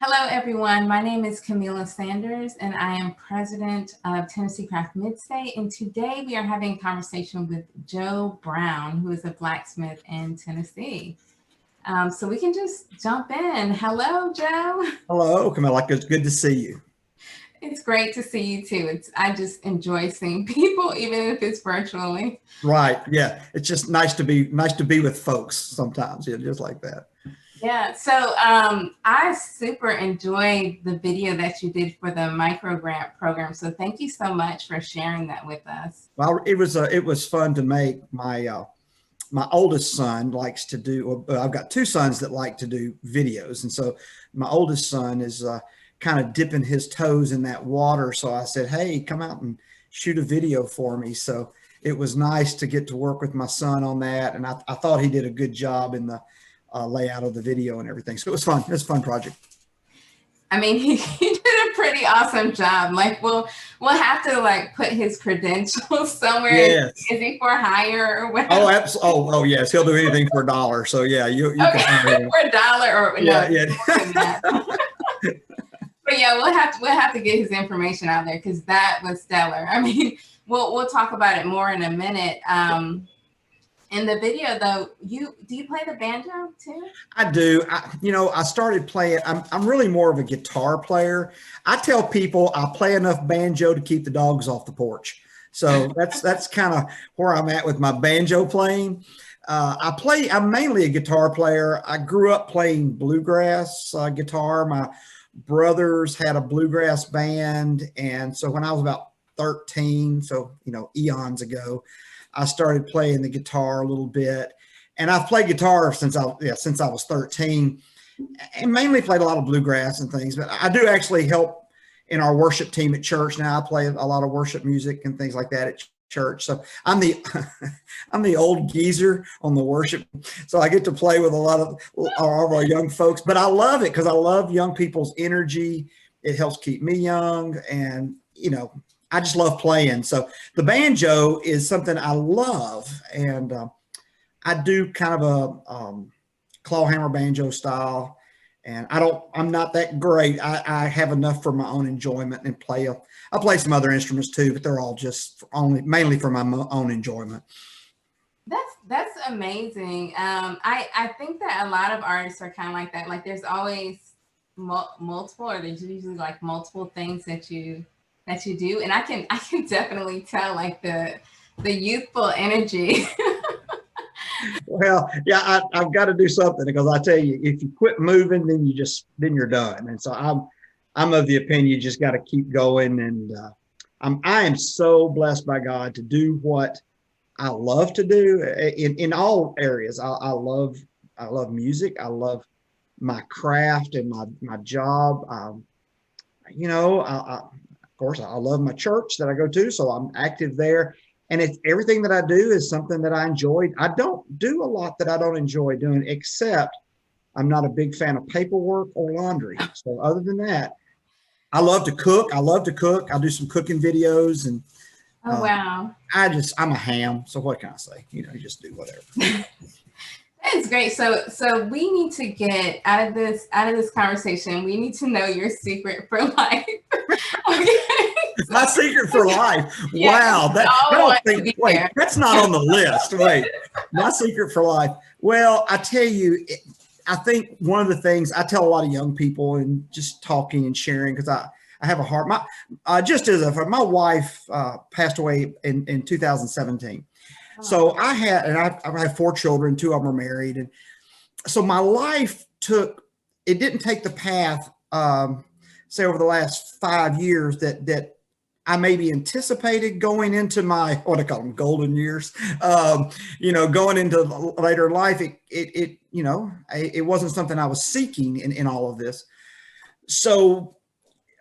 Hello, everyone. My name is Kamilah Sanders, and I am president of Tennessee Craft Midstate. And today we are having a conversation with Joe Brown, who is a blacksmith in Tennessee. So we can just jump in. Hello, Joe. Hello, Kamilah. It's good to see you. It's great to see you too. I just enjoy seeing people, even if it's virtually. Right. Yeah. It's just nice to be with folks sometimes. Yeah, just like that. Yeah, so I super enjoyed the video that you did for the micro grant program. So thank you so much for sharing that with us. Well, it was fun to make. My oldest son likes to do. Well, I've got two sons that like to do videos, and so my oldest son is kind of dipping his toes in that water. So I said, "Hey, come out and shoot a video for me." So it was nice to get to work with my son on that, and I thought he did a good job in the layout of the video and everything. So it was fun. It was a fun project. I mean, he did a pretty awesome job. Like, we'll have to like put his credentials somewhere. Yes. Is he for hire or whatever? Oh, absolutely. Oh, yes. He'll do anything for $1. So yeah, you okay. can hire him. For $1 or Yeah, no, yeah. But yeah, we'll have to get his information out there because that was stellar. I mean, we'll talk about it more in a minute. In the video, though, do you play the banjo too? I do. I started playing. I'm really more of a guitar player. I tell people I play enough banjo to keep the dogs off the porch. So that's kind of where I'm at with my banjo playing. I'm mainly a guitar player. I grew up playing bluegrass guitar. My brothers had a bluegrass band, and so when I was about 13, so eons ago, I started playing the guitar a little bit, and I've played guitar since I was 13, and mainly played a lot of bluegrass and things. But I do actually help in our worship team at church now. I play a lot of worship music and things like that at church. So I'm the old geezer on the worship. So I get to play with a lot of our young folks. But I love it because I love young people's energy. It helps keep me young, and I just love playing. So the banjo is something I love, and I do kind of a clawhammer banjo style. And I'm not that great. I have enough for my own enjoyment and I play some other instruments too, but they're all just mainly for my own enjoyment. That's amazing. I think that a lot of artists are kind of like that. Like there's always multiple, or there's usually like multiple things that you do, and I can definitely tell like the youthful energy. Well, yeah, I've got to do something, because I tell you, if you quit moving, then you're done. And so I'm of the opinion you just got to keep going. And I am so blessed by God to do what I love to do in all areas. I love music. I love my craft and my job. Of course, I love my church that I go to, so I'm active there. And everything that I do is something that I enjoy. I don't do a lot that I don't enjoy doing, except I'm not a big fan of paperwork or laundry. So other than that, I love to cook. I do some cooking videos, and oh wow, I'm a ham. So what can I say? You just do whatever. That's great. So we need to get out of this conversation. We need to know your secret for life. Okay. My secret for life. Yeah, wow. That's not on the list. Wait, my secret for life. Well, I tell you, I think one of the things I tell a lot of young people, and just talking and sharing, because I have a heart. My wife passed away in 2017. So I have 4 children, 2 of them are married. And so my life didn't take the path, say over the last 5 years that I maybe anticipated going into my, what I call them, golden years, going into later in life. It wasn't something I was seeking in all of this. So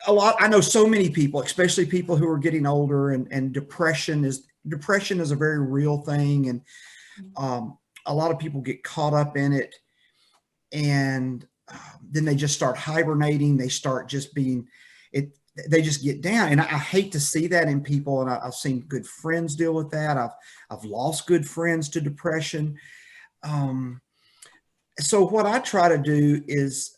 I know so many people, especially people who are getting older, and depression is a very real thing. And a lot of people get caught up in it, and then they just start hibernating. They start just they just get down. And I hate to see that in people. And I've seen good friends deal with that. I've lost good friends to depression. So what I try to do is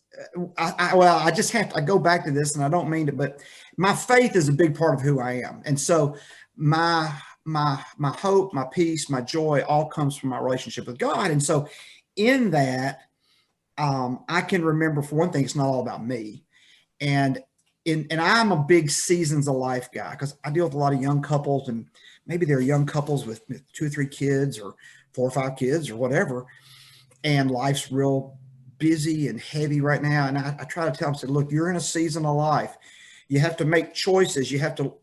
I just have to, I go back to this, and I don't mean to, but my faith is a big part of who I am. And so my hope, my peace, my joy all comes from my relationship with God. And so in that, I can remember, for one thing, it's not all about me. And I'm a big seasons of life guy, because I deal with a lot of young couples, and maybe they're young couples with 2 or 3 kids or 4 or 5 kids or whatever. And life's real busy and heavy right now. And I try to tell them, say, look, you're in a season of life. You have to make choices. You have to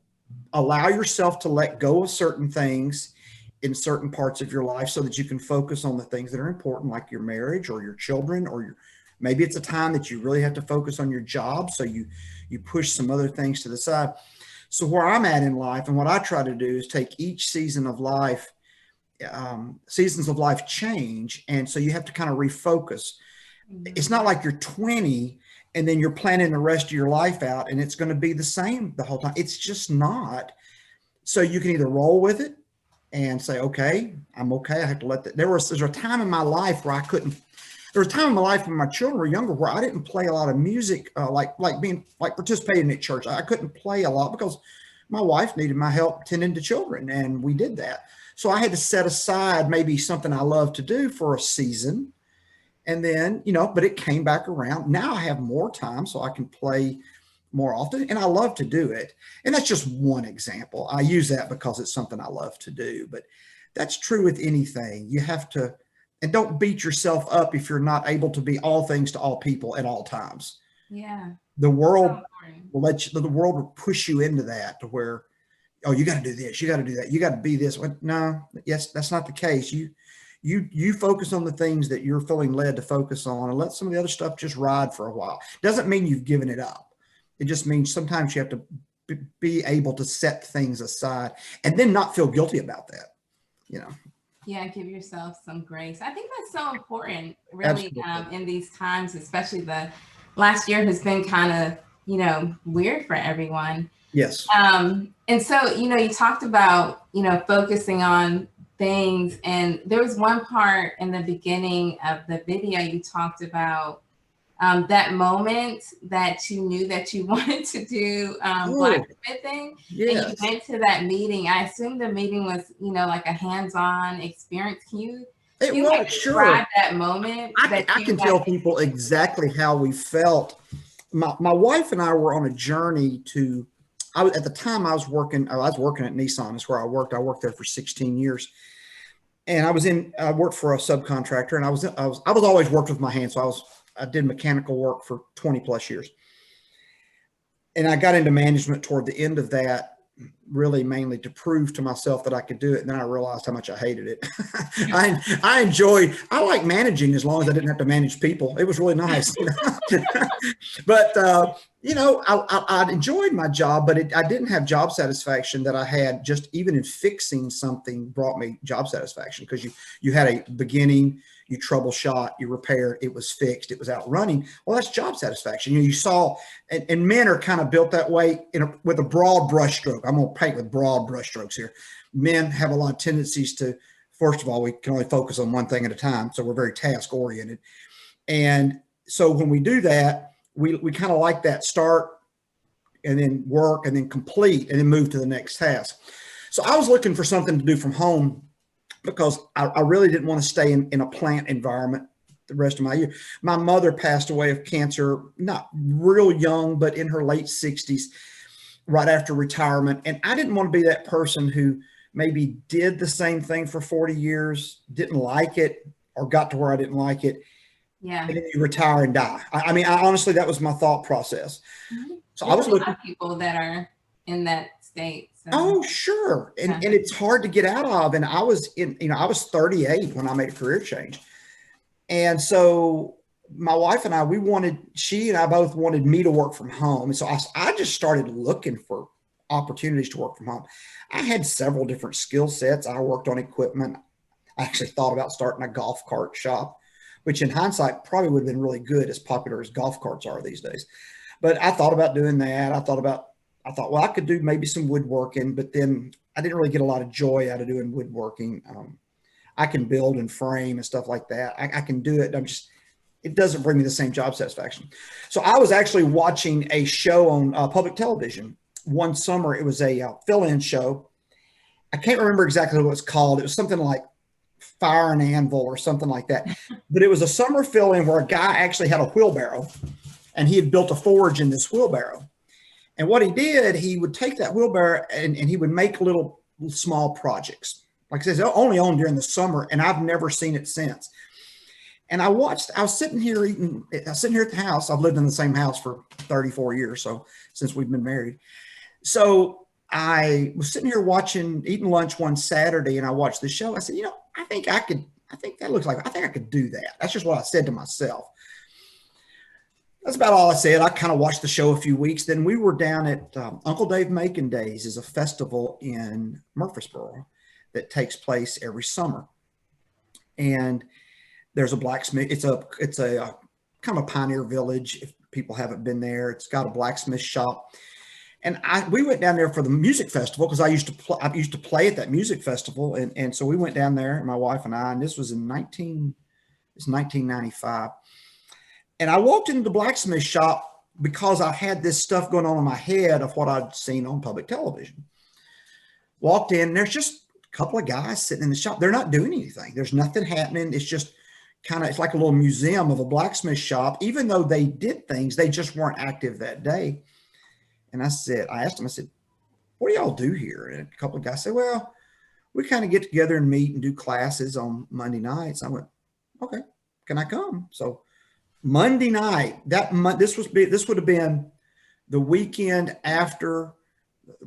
allow yourself to let go of certain things in certain parts of your life so that you can focus on the things that are important, like your marriage or your children, or maybe it's a time that you really have to focus on your job. So you push some other things to the side. So where I'm at in life, and what I try to do, is take each season of life, seasons of life change. And so you have to kind of refocus. It's not like you're 20 and then you're planning the rest of your life out and it's going to be the same the whole time. It's just not. So you can either roll with it and say, okay, I'm okay. I have to let that. There's a time in my life where I couldn't. There was a time in my life when my children were younger where I didn't play a lot of music, like participating at church. I couldn't play a lot because my wife needed my help tending to children, and we did that. So I had to set aside maybe something I love to do for a season. And then, but it came back around. Now I have more time, so I can play more often, and I love to do it. And that's just one example. I use that because it's something I love to do, but that's true with anything. You have to, and don't beat yourself up if you're not able to be all things to all people at all times. Yeah. The world will the world will push you into that, to where, oh, you got to do this, you got to do that, you got to be this. No, yes, that's not the case. You focus on the things that you're feeling led to focus on, and let some of the other stuff just ride for a while. Doesn't mean you've given it up. It just means sometimes you have to be able to set things aside and then not feel guilty about that, Yeah, give yourself some grace. I think that's so important, really, in these times, especially the last year has been kind of, weird for everyone. Yes. And so, you talked about, focusing on things, and there was one part in the beginning of the video you talked about that moment that you knew that you wanted to do blacksmithing. Yes. And you went to that meeting. I assume the meeting was, like a hands-on experience. Can you describe that moment? I can tell people exactly how we felt. My wife and I were on a journey to, at the time I was working at Nissan. Is where I worked. I worked there for 16 years. And I worked for a subcontractor, and I was always worked with my hands. So I did mechanical work for 20 plus years. And I got into management toward the end of that, really mainly to prove to myself that I could do it. And then I realized how much I hated it. I like managing as long as I didn't have to manage people. It was really nice. But, I enjoyed my job, but I didn't have job satisfaction that I had just even in fixing something brought me job satisfaction, because you had a beginning, you troubleshot, you repaired, it was fixed, it was out running. Well, that's job satisfaction. You saw, and men are kind of built that way with a broad brush stroke. I'm going to paint with broad brush strokes here. Men have a lot of tendencies to, first of all, we can only focus on one thing at a time. So we're very task oriented. And so when we do that, we kind of like that start and then work and then complete and then move to the next task. So I was looking for something to do from home, because I really didn't want to stay in a plant environment the rest of my year. My mother passed away of cancer, not real young, but in her late 60s, right after retirement. And I didn't want to be that person who maybe did the same thing for 40 years, didn't like it, or got to where I didn't like it. Yeah. And then you retire and die. I mean, honestly, that was my thought process. Mm-hmm. So I was looking at people that are in that state. So. Oh, sure. And it's hard to get out of. And I was 38 when I made a career change. And so my wife and I, she and I both wanted me to work from home. And so I just started looking for opportunities to work from home. I had several different skill sets. I worked on equipment. I actually thought about starting a golf cart shop, which in hindsight probably would have been really good, as popular as golf carts are these days. But I thought about doing that. I thought, well, I could do maybe some woodworking, but then I didn't really get a lot of joy out of doing woodworking. I can build and frame and stuff like that. I can do it. it doesn't bring me the same job satisfaction. So I was actually watching a show on public television one summer. It was a fill-in show. I can't remember exactly what it was called. It was something like Fire and Anvil or something like that. But it was a summer fill-in where a guy actually had a wheelbarrow, and he had built a forge in this wheelbarrow. And what he did, he would take that wheelbarrow and he would make little small projects. Like I said, it's only on during the summer, and I've never seen it since. And I was sitting here at the house. I've lived in the same house for 34 years, so since we've been married. So I was sitting here eating lunch one Saturday, and I watched the show. I said, I think I could do that. That's just what I said to myself. That's about all I said. I kind of watched the show a few weeks. Then we were down at Uncle Dave Macon Days, is a festival in Murfreesboro that takes place every summer. And there's a blacksmith. It's a kind of a pioneer village. If people haven't been there, it's got a blacksmith shop. And we went down there for the music festival because I used to play at that music festival. And so we went down there, my wife and I, and this was in 1995. And I walked into the blacksmith shop because I had this stuff going on in my head of what I'd seen on public television. Walked in, and there's just a couple of guys sitting in the shop. They're not doing anything. There's nothing happening. It's just it's like a little museum of a blacksmith shop. Even though they did things, they just weren't active that day. And I asked them, I said, what do y'all do here? And a couple of guys said, well, we kind of get together and meet and do classes on Monday nights. I went, okay, can I come? So Monday night, this would have been the weekend after,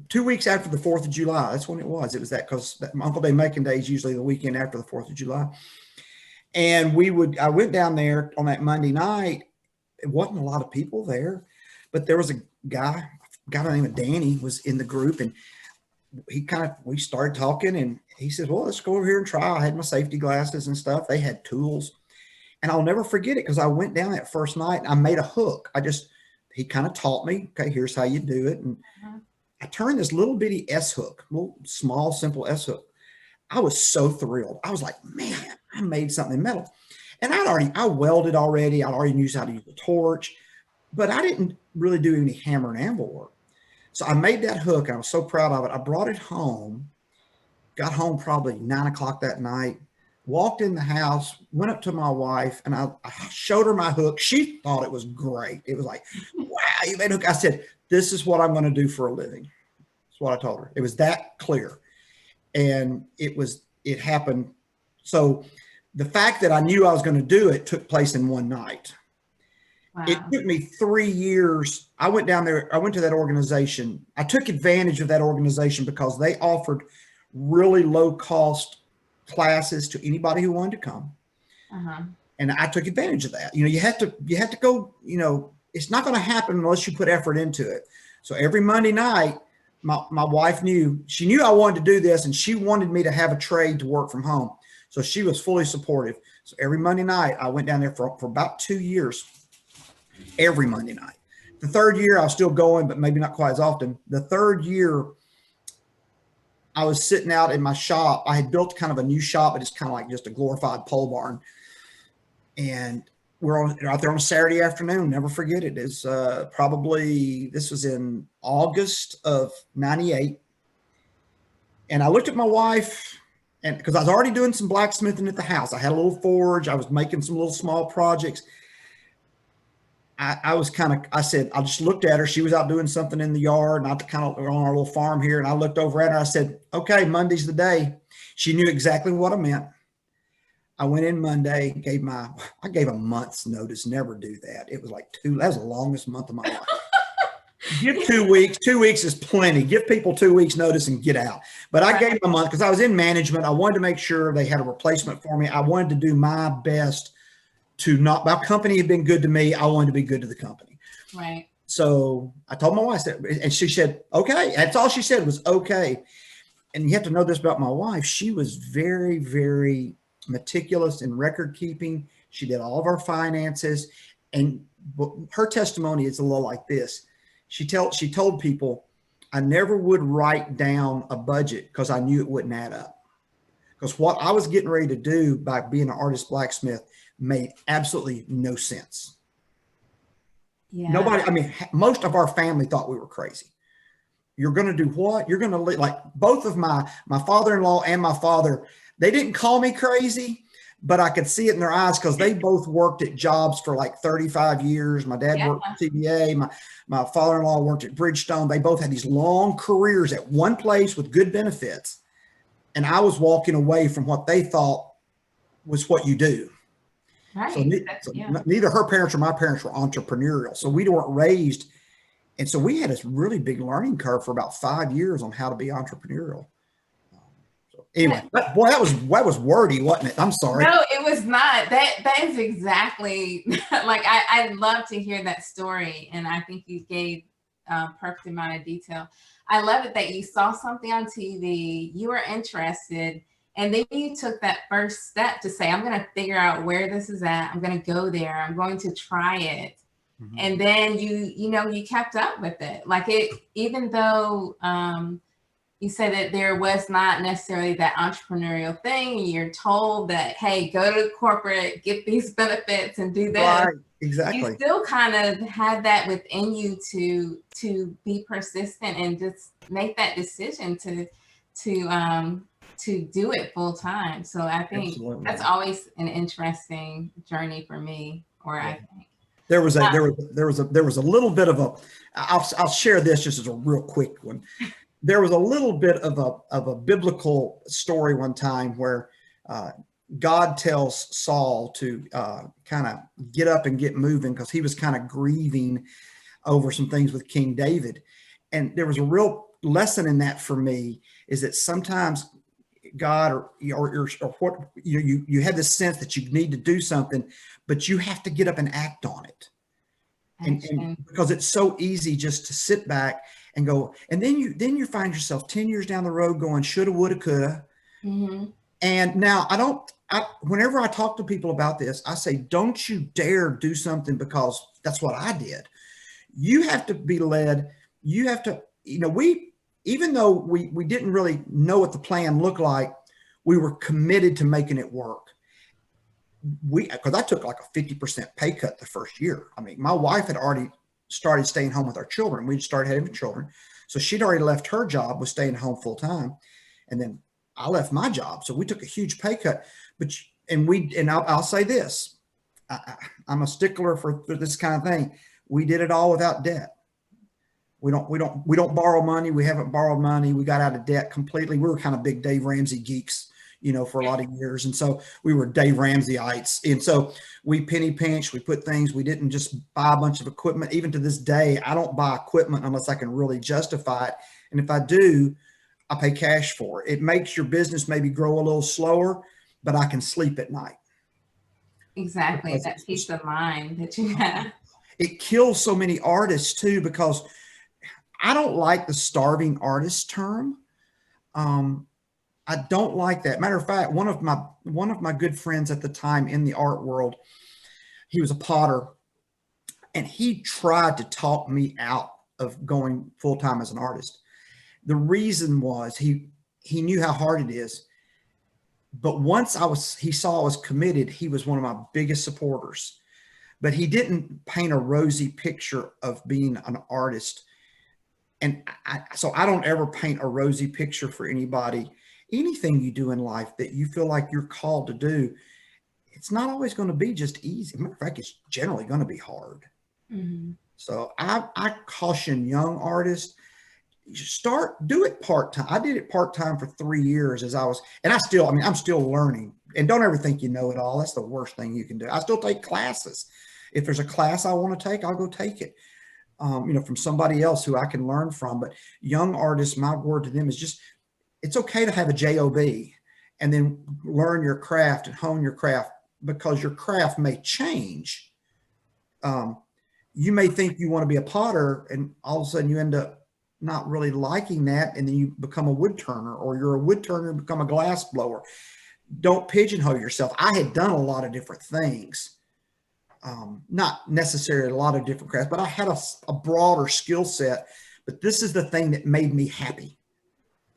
2 weeks after the 4th of July. That's when it was. It was that because Uncle Dave Macon Day is usually the weekend after the 4th of July. And I went down there on that Monday night. It wasn't a lot of people there, but there was a guy by the name of Danny was in the group, and we started talking, and he said, well, let's go over here and try. I had my safety glasses and stuff. They had tools. And I'll never forget it because I went down that first night and I made a hook. He kind of taught me, okay, here's how you do it. And I turned this little bitty S hook, little small, simple S hook. I was so thrilled. I was like, man, I made something metal. And I welded already. I already knew how to use the torch, but I didn't really do any hammer and anvil work. So I made that hook and I was so proud of it. I brought it home, got home probably 9 o'clock that night, walked in the house, went up to my wife, and I showed her my hook. She thought it was great. It was like, wow, you made a hook. I said, this is what I'm going to do for a living. That's what I told her. It was that clear. And it happened. So the fact that I knew I was going to do it took place in one night. Wow. It took me 3 years. I went down there. I went to that organization. I took advantage of that organization because they offered really low cost classes to anybody who wanted to come. And I took advantage of that. You have to go, it's not going to happen unless you put effort into it. So every Monday night, my wife knew I wanted to do this, and she wanted me to have a trade to work from home. So she was fully supportive. So every Monday night, I went down there for about 2 years, every Monday night. The third year, I was still going, but maybe not quite as often. The third year, I was sitting out in my shop. I had built kind of a new shop, but it's kind of like just a glorified pole barn. And we're out there on a Saturday afternoon. Never forget it. It's this was in August of '98. And I looked at my wife, and because I was already doing some blacksmithing at the house. I had a little forge. I was making some little small projects. I said, I just looked at her. She was out doing something in the yard, and we're on our little farm here. And I looked over at her. I said, okay, Monday's the day. She knew exactly what I meant. I went in Monday, I gave a month's notice. Never do that. It was like that was the longest month of my life. Give 2 weeks. 2 weeks is plenty. Give people 2 weeks notice and get out. But I gave them a month because I was in management. I wanted to make sure they had a replacement for me. I wanted to do my best my company had been good to me. I wanted to be good to the company. Right. So I told my wife that, and she said, okay. That's all she said was okay. And you have to know this about my wife. She was very, very meticulous in record keeping. She did all of our finances. And her testimony is a little like this. She told people, I never would write down a budget because I knew it wouldn't add up. Because what I was getting ready to do by being an artist blacksmith, made absolutely no sense. Yeah. Nobody, I mean, most of our family thought we were crazy. You're going to do what? You're going to like both of my father-in-law and my father, they didn't call me crazy, but I could see it in their eyes because they both worked at jobs for like 35 years. My dad worked at CBA. My father-in-law worked at Bridgestone. They both had these long careers at one place with good benefits. And I was walking away from what they thought was what you do. Right. So neither her parents or my parents were entrepreneurial. So we weren't raised. And so we had this really big learning curve for about 5 years on how to be entrepreneurial. So anyway, boy, that was wordy, wasn't it? I'm sorry. No, it was not. That is exactly like I love to hear that story, and I think you gave perfect amount of detail. I love it that you saw something on TV, you were interested, and then you took that first step to say, I'm going to figure out where this is at. I'm going to go there. I'm going to try it. Mm-hmm. And then you kept up with it. Like even though you said that there was not necessarily that entrepreneurial thing, you're told that, hey, go to corporate, get these benefits and do this. Right, exactly. You still kind of had that within you to be persistent and just make that decision to do it full time. So I think that's always an interesting journey for me, I think. There was a little bit of I'll share this just as a real quick one. There was a little bit of a biblical story one time where God tells Saul to kind of get up and get moving because he was kind of grieving over some things with King David. And there was a real lesson in that for me, is that sometimes God or what you have this sense that you need to do something, but you have to get up and act on it. And because it's so easy just to sit back and go, and then you find yourself 10 years down the road going, shoulda, woulda, coulda. Mm-hmm. And now whenever I talk to people about this, I say, don't you dare do something because that's what I did. You have to be led. You have to, even though we didn't really know what the plan looked like, we were committed to making it work. Because I took like a 50% pay cut the first year. I mean, my wife had already started staying home with our children. We started having children. So she'd already left her job, was staying home full time. And then I left my job. So we took a huge pay cut. I'll say this, I'm a stickler for this kind of thing. We did it all without debt. We don't borrow money. We haven't borrowed money. We got out of debt completely. We were kind of big Dave Ramsey geeks, for a lot of years. And so we were Dave Ramseyites. And so we penny pinched, we put things, we didn't just buy a bunch of equipment. Even to this day, I don't buy equipment unless I can really justify it. And if I do, I pay cash for it. It makes your business maybe grow a little slower, but I can sleep at night. Exactly. Because that peace of mind that you have. It kills so many artists too, because I don't like the starving artist term. I don't like that. Matter of fact, one of my good friends at the time in the art world, he was a potter, and he tried to talk me out of going full-time as an artist. The reason was he knew how hard it is. But once he saw I was committed, he was one of my biggest supporters. But he didn't paint a rosy picture of being an artist. And so I don't ever paint a rosy picture for anybody. Anything you do in life that you feel like you're called to do, it's not always going to be just easy. Matter of fact, it's generally going to be hard. Mm-hmm. So I caution young artists, do it part-time. I did it part-time for 3 years I'm still learning. And don't ever think you know it all. That's the worst thing you can do. I still take classes. If there's a class I want to take, I'll go take it. From somebody else who I can learn from. But young artists, my word to them is just, it's okay to have a job and then learn your craft and hone your craft, because your craft may change. You may think you want to be a potter, and all of a sudden you end up not really liking that, and then you become a wood turner, or you're a wood turner and become a glass blower. Don't pigeonhole yourself. I had done a lot of different things. Not necessarily a lot of different crafts, but I had a broader skill set. But this is the thing that made me happy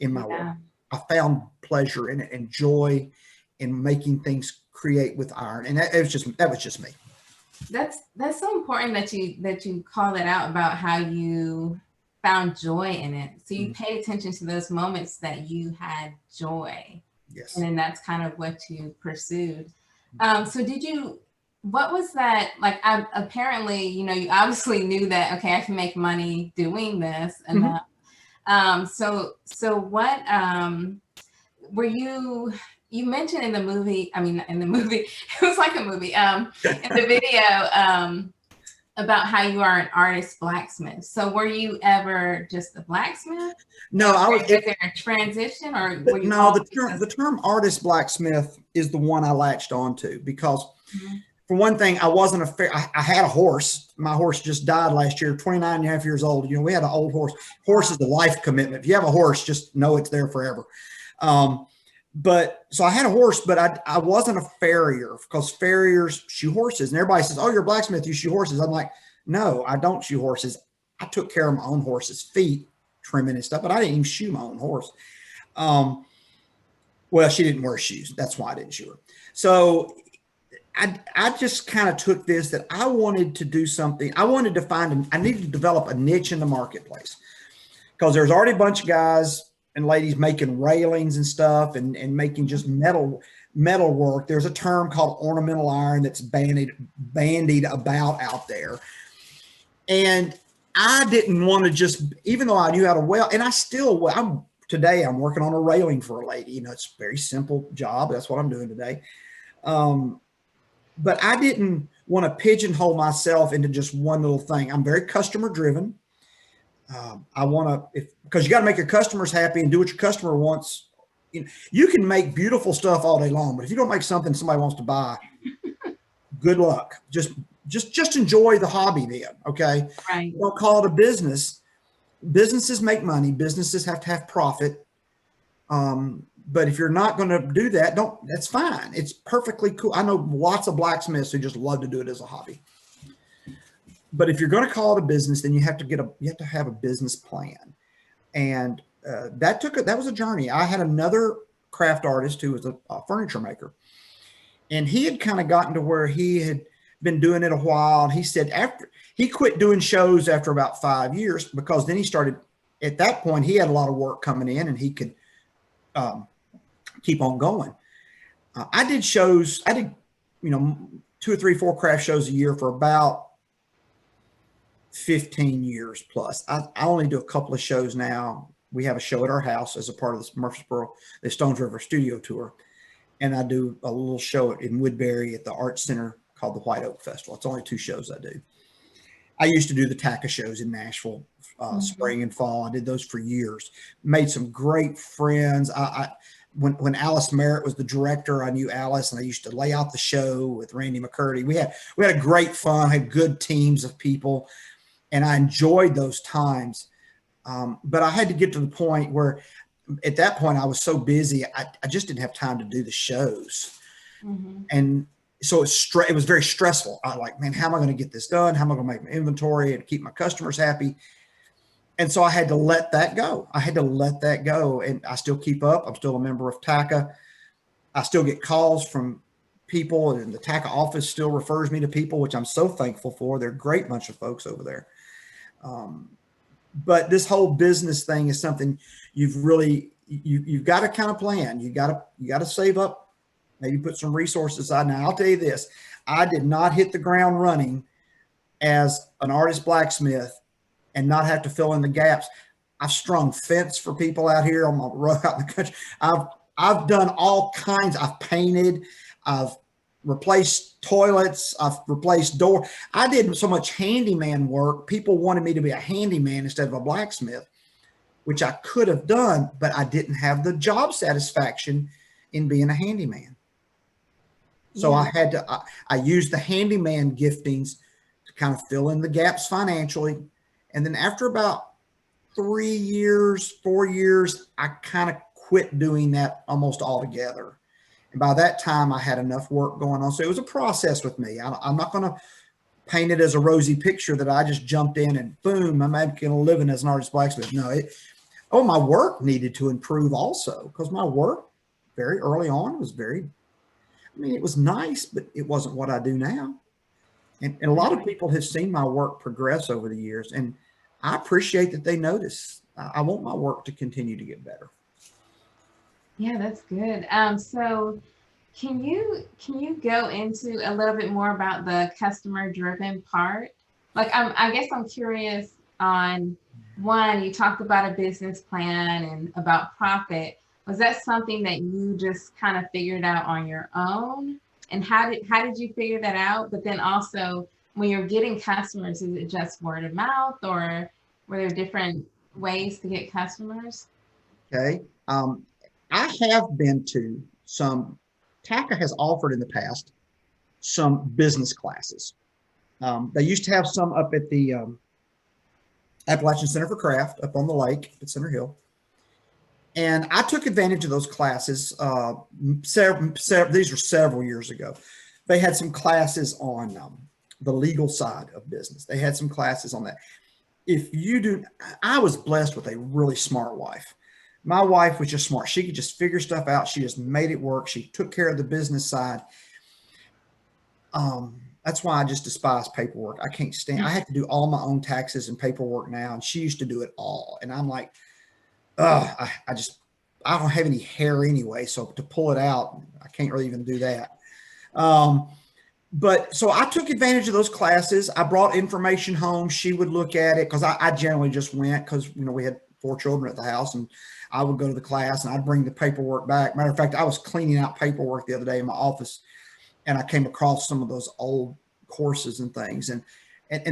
in my work. I found pleasure in it and joy in making things create with iron. And that was just me. That's so important that you call it out about how you found joy in it. So you paid attention to those moments that you had joy. Yes. And then that's kind of what you pursued. So what was that like? Apparently, you obviously knew that, okay, I can make money doing this. And so what were you mentioned in the movie, it was like a movie, in the video, about how you are an artist blacksmith. So were you ever just a blacksmith? No, was there a transition, or were you? No, the term artist blacksmith is the one I latched onto because, for one thing, I wasn't I had a horse. My horse just died last year, 29 and a half years old. We had an old horse. Horse is a life commitment. If you have a horse, just know it's there forever. But so I had a horse, but I wasn't a farrier, because farriers shoe horses. And everybody says, oh, you're a blacksmith, you shoe horses. I'm like, no, I don't shoe horses. I took care of my own horse's feet, trimming and stuff, but I didn't even shoe my own horse. Well, she didn't wear shoes. That's why I didn't shoe her. So I just kind of took this, that I wanted to do something. I wanted to I needed to develop a niche in the marketplace, because there's already a bunch of guys and ladies making railings and stuff, and making just metal work. There's a term called ornamental iron that's bandied about out there. And I didn't want to just, even though I knew how to weld, and today I'm working on a railing for a lady. It's a very simple job. That's what I'm doing today. But I didn't want to pigeonhole myself into just one little thing. I'm very customer driven. I want to, because you got to make your customers happy and do what your customer wants. You can make beautiful stuff all day long, but if you don't make something somebody wants to buy, good luck. Just enjoy the hobby then. Okay. Right. Don't call it a business. Businesses make money. Businesses have to have profit. But if you're not going to do that, that's fine. It's perfectly cool. I know lots of blacksmiths who just love to do it as a hobby. But if you're going to call it a business, then you have to have a business plan. And that was a journey. I had another craft artist who was a furniture maker, and he had kind of gotten to where he had been doing it a while. And he said after he quit doing shows after about 5 years, because then he started, at that point, he had a lot of work coming in and he could keep on going. I did shows. I did, 2 or 3, 4 craft shows a year for about 15 years plus. I only do a couple of shows now. We have a show at our house as a part of the Stones River Studio Tour. And I do a little show in Woodbury at the Art Center called the White Oak Festival. It's only 2 shows I do. I used to do the TACA shows in Nashville, spring and fall. I did those for years. Made some great friends. When Alice Merritt was the director, I knew Alice, and I used to lay out the show with Randy McCurdy. We had a great fun, had good teams of people, and I enjoyed those times. But I had to get to the point where, at that point, I was so busy, I just didn't have time to do the shows. Mm-hmm. And so it was very stressful. I like, man, how am I going to get this done? How am I going to make my inventory and keep my customers happy? And so I had to let that go. And I still keep up. I'm still a member of TACA. I still get calls from people, and the TACA office still refers me to people, which I'm so thankful for. They're a great bunch of folks over there. But this whole business thing is something you've got to kind of plan. You got to save up, maybe put some resources aside. Now, I'll tell you this, I did not hit the ground running as an artist blacksmith and not have to fill in the gaps. I've strung fence for people out here on my road out in the country. I've done all kinds. I've painted, I've replaced toilets, I've replaced door. I did so much handyman work. People wanted me to be a handyman instead of a blacksmith, which I could have done, but I didn't have the job satisfaction in being a handyman. So yeah. I used the handyman giftings to kind of fill in the gaps financially. And then after about 4 years, I kind of quit doing that almost altogether. And by that time, I had enough work going on. So it was a process with me. I'm not going to paint it as a rosy picture that I just jumped in and boom, I'm making a living as an artist blacksmith. No, my work needed to improve also, because my work very early on was I mean, it was nice, but it wasn't what I do now. And a lot of people have seen my work progress over the years, and I appreciate that they notice. I want my work to continue to get better. Yeah, that's good. So can you go into a little bit more about the customer driven part? Like I guess I'm curious on one, you talked about a business plan and about profit. Was that something that you just kind of figured out on your own? And how did you figure that out? But then also when you're getting customers, is it just word of mouth or were there different ways to get customers? Okay. I have been to some, TACA has offered in the past some business classes. They used to have some up at the Appalachian Center for Craft up on the lake at Center Hill. And I took advantage of those classes. These were several years ago. They had some classes on the legal side of business. They had some classes on that. I was blessed with a really smart wife. My wife was just smart. She could just figure stuff out. She just made it work. She took care of the business side. That's why I just despise paperwork. I can't stand. I have to do all my own taxes and paperwork now, and she used to do it all. And I'm like, I don't have any hair anyway, so to pull it out, I can't really even do that. But so I took advantage of those classes. I brought information home. She would look at it because I generally just went because we had 4 children at the house, and I would go to the class and I'd bring the paperwork back. Matter of fact, I was cleaning out paperwork the other day in my office, and I came across some of those old courses and things, and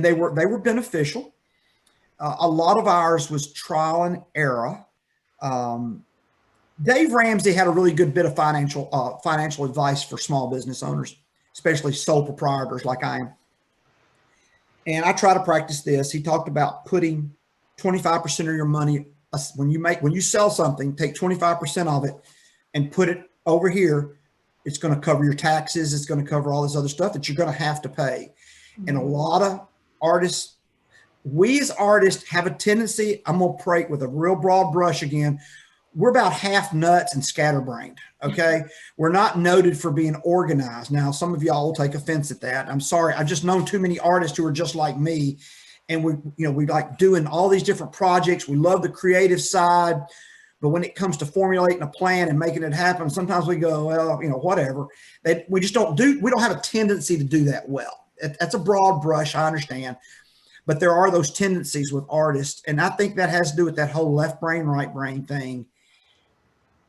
they were beneficial. A lot of ours was trial and error. Dave Ramsey had a really good bit of financial advice for small business owners, especially sole proprietors like I am. And I try to practice this. He talked about putting 25% of your money when you sell something, take 25% of it and put it over here. It's going to cover your taxes. It's going to cover all this other stuff that you're going to have to pay. Mm-hmm. And a lot of artists, we as artists have a tendency, I'm going to paint with a real broad brush again. We're about half nuts and scatterbrained. Okay. We're not noted for being organized. Now, some of y'all will take offense at that. I'm sorry. I've just known too many artists who are just like me. And we like doing all these different projects. We love the creative side, but when it comes to formulating a plan and making it happen, sometimes we go, well, whatever. We don't have a tendency to do that well. That's a broad brush. I understand. But there are those tendencies with artists. And I think that has to do with that whole left brain, right brain thing.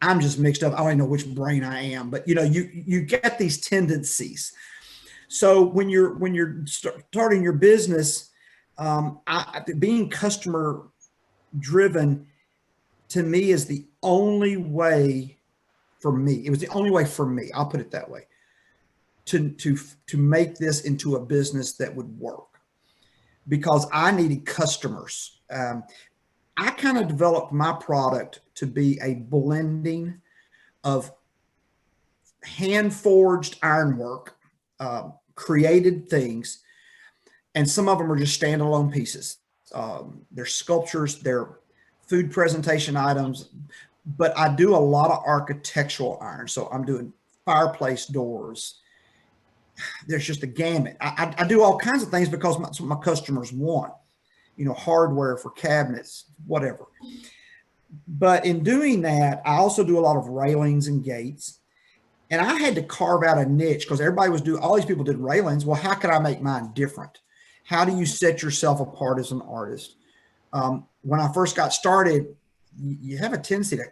I'm just mixed up. I don't even know which brain I am, but you get these tendencies. So when you're starting your business, being customer driven to me is the only way for me. It was the only way for me. I'll put it that way, to make this into a business that would work, because I needed customers. I kind of developed my product to be a blending of hand forged ironwork, created things. And some of them are just standalone pieces. They're sculptures, they're food presentation items, but I do a lot of architectural iron. So I'm doing fireplace doors. There's just a gamut. I do all kinds of things because that's what my customers want, hardware for cabinets, whatever. But in doing that, I also do a lot of railings and gates. And I had to carve out a niche because all these people did railings. Well, how could I make mine different? How do you set yourself apart as an artist? When I first got started, you have a tendency to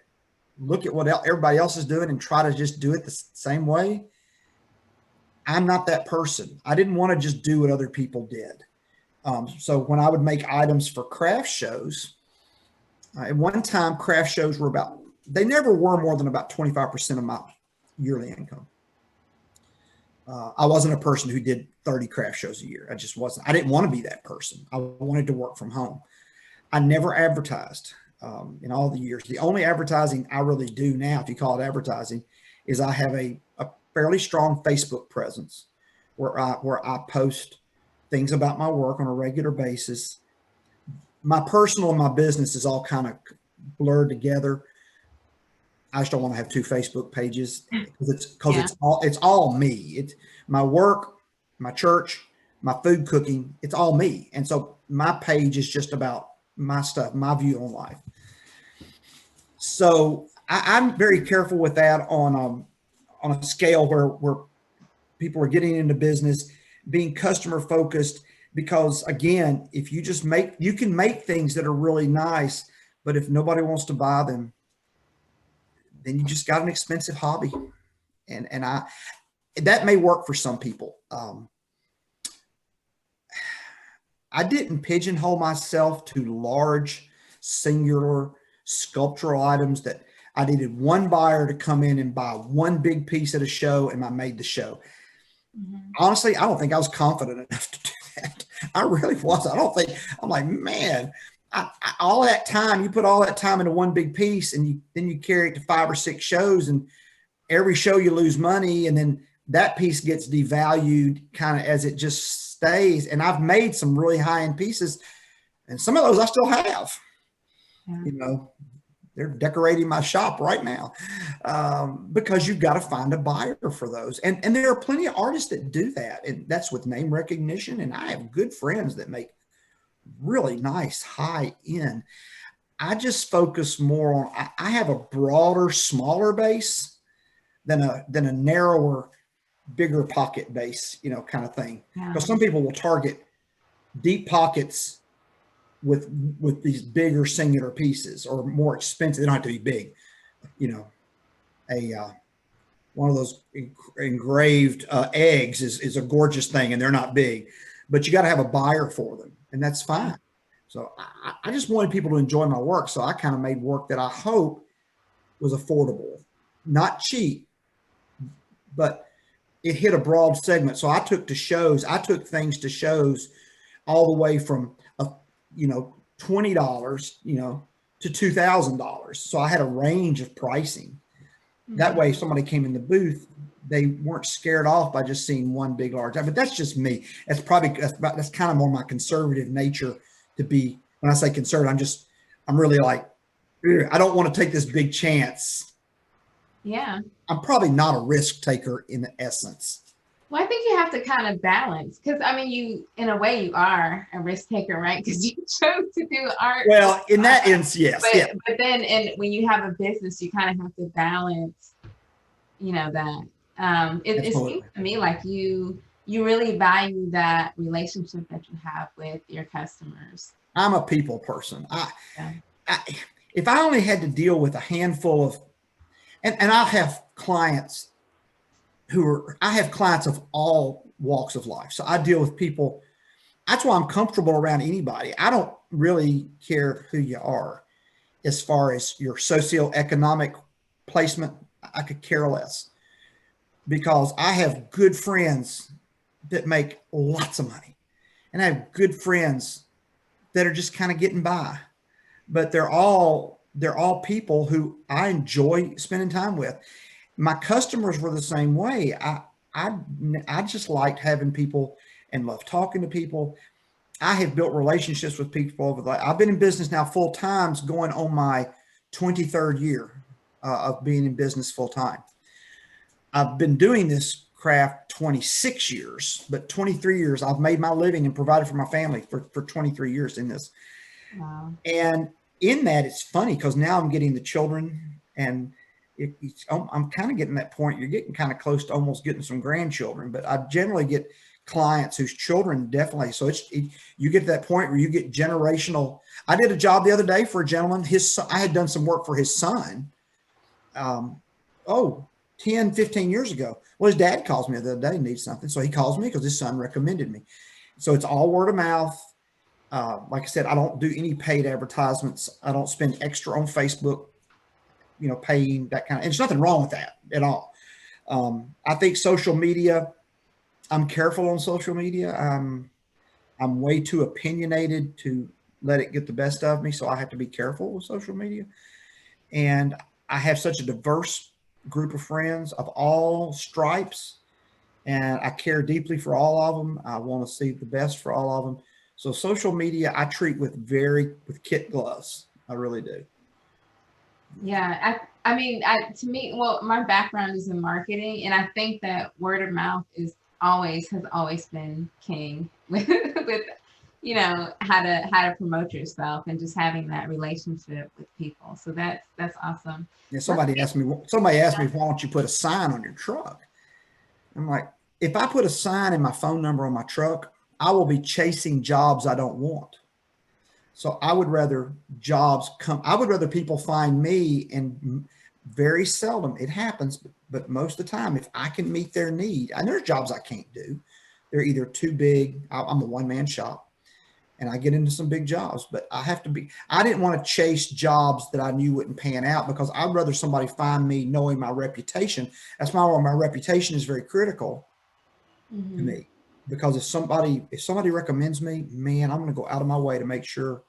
look at what everybody else is doing and try to just do it the same way. I'm not that person. I didn't want to just do what other people did. So when I would make items for craft shows, at one time craft shows they never were more than about 25% of my yearly income. I wasn't a person who did 30 craft shows a year. I just wasn't. I didn't want to be that person. I wanted to work from home. I never advertised in all the years. The only advertising I really do now, if you call it advertising, is I have a fairly strong Facebook presence where I post things about my work on a regular basis. My personal and my business is all kind of blurred together. I just don't want to have two Facebook pages because Yeah. it's all me. It's my work, my church, my food cooking. It's all me. And so my page is just about my stuff, my view on life. So I'm very careful with that on a scale where people are getting into business, being customer focused, because again, if you just you can make things that are really nice, but if nobody wants to buy them, then you just got an expensive hobby. And that may work for some people. I didn't pigeonhole myself to large, singular sculptural items that I needed one buyer to come in and buy one big piece at a show and I made the show. Mm-hmm. Honestly, I don't think I was confident enough to do that. I really was. I'm like, man, all that time, you put all that time into one big piece and then you carry it to 5 or 6 shows, and every show you lose money. And then that piece gets devalued kind of as it just stays. And I've made some really high-end pieces, and some of those I still have. Yeah. You know, they're decorating my shop right now because you've got to find a buyer for those. And there are plenty of artists that do that. And that's with name recognition. And I have good friends that make really nice high end. I just focus more on, I have a broader, smaller base than a narrower, bigger pocket base, you know, kind of thing. Because yeah. Some people will target deep pockets with these bigger singular pieces, or more expensive. They don't have to be big, you know. One of those engraved eggs is a gorgeous thing, and they're not big, but you got to have a buyer for them, and that's fine. So I just wanted people to enjoy my work, so I kind of made work that I hope was affordable, not cheap, but it hit a broad segment. So I took things to shows all the way from $20, to $2,000. So I had a range of pricing. Mm-hmm. That way, if somebody came in the booth, they weren't scared off by just seeing one big, large. But that's just me. That's kind of more my conservative nature to be. When I say conservative, I'm really like, I don't want to take this big chance. Yeah. I'm probably not a risk taker in essence. Well, I think you have to kind of balance, because I mean, in a way, you are a risk taker, right? Because you chose to do art. Well, in that instance, yes. But then, when you have a business, you kind of have to balance, that. It seems to me like you really value that relationship that you have with your customers. I'm a people person. If I only had to deal with a handful of, and I have clients I have clients of all walks of life. So I deal with people. That's why I'm comfortable around anybody. I don't really care who you are as far as your socioeconomic placement. I could care less, because I have good friends that make lots of money, and I have good friends that are just kind of getting by, but they're all people who I enjoy spending time with. My customers were the same way. I just liked having people and love talking to people. I have built relationships with people over the. I've been in business now full time, going on my 23rd year of being in business full time. I've been doing this craft 26 years, but 23 years I've made my living and provided for my family for 23 years in this. Wow. And in that, it's funny because now I'm getting the children, and I'm kind of getting that point. You're getting kind of close to almost getting some grandchildren, but I generally get clients whose children definitely. So you get to that point where you get generational. I did a job the other day for a gentleman. I had done some work for his son. 10, 15 years ago. Well, his dad calls me the other day and needs something. So he calls me because his son recommended me. So it's all word of mouth. Like I said, I don't do any paid advertisements. I don't spend extra on Facebook, paying that kind of, and there's nothing wrong with that at all. I think social media, I'm careful on social media. I'm way too opinionated to let it get the best of me. So I have to be careful with social media. And I have such a diverse group of friends of all stripes, and I care deeply for all of them. I want to see the best for all of them. So social media, I treat with kid gloves. I really do. Yeah, I mean, to me, well, my background is in marketing, and I think that word of mouth has always been king with how to promote yourself and just having that relationship with people. So that's awesome. Yeah, Let's somebody asked me, why don't you put a sign on your truck? I'm like, if I put a sign and my phone number on my truck, I will be chasing jobs I don't want. So I would rather I would rather people find me, and very seldom it happens, but most of the time, if I can meet their need, and there's jobs I can't do, they're either too big. I'm a one-man shop and I get into some big jobs, but I didn't want to chase jobs that I knew wouldn't pan out, because I'd rather somebody find me knowing my reputation. That's why my reputation is very critical to Mm-hmm. me, because if somebody recommends me, man, I'm going to go out of my way to make sure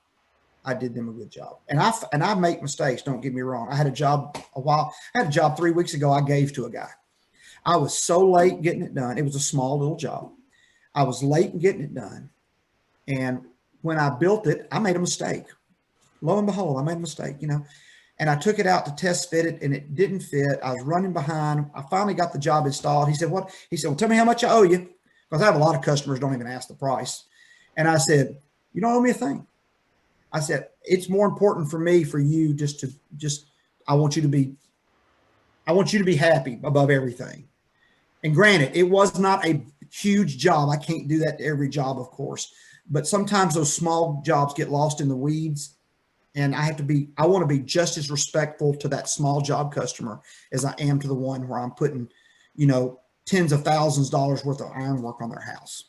I did them a good job. And I make mistakes. Don't get me wrong. I had a job 3 weeks ago. I gave to a guy. I was so late getting it done. It was a small little job. I was late in getting it done. And when I built it, I made a mistake. Lo and behold, I made a mistake. And I took it out to test fit it, and it didn't fit. I was running behind. I finally got the job installed. He said, "What?" He said, "Well, tell me how much I owe you." Because I have a lot of customers don't even ask the price. And I said, "You don't owe me a thing." I said, "It's more important for me for you I want you to be happy above everything." And granted, it was not a huge job. I can't do that to every job, of course, but sometimes those small jobs get lost in the weeds. And I want to be just as respectful to that small job customer as I am to the one where I'm putting, tens of thousands of dollars worth of ironwork on their house.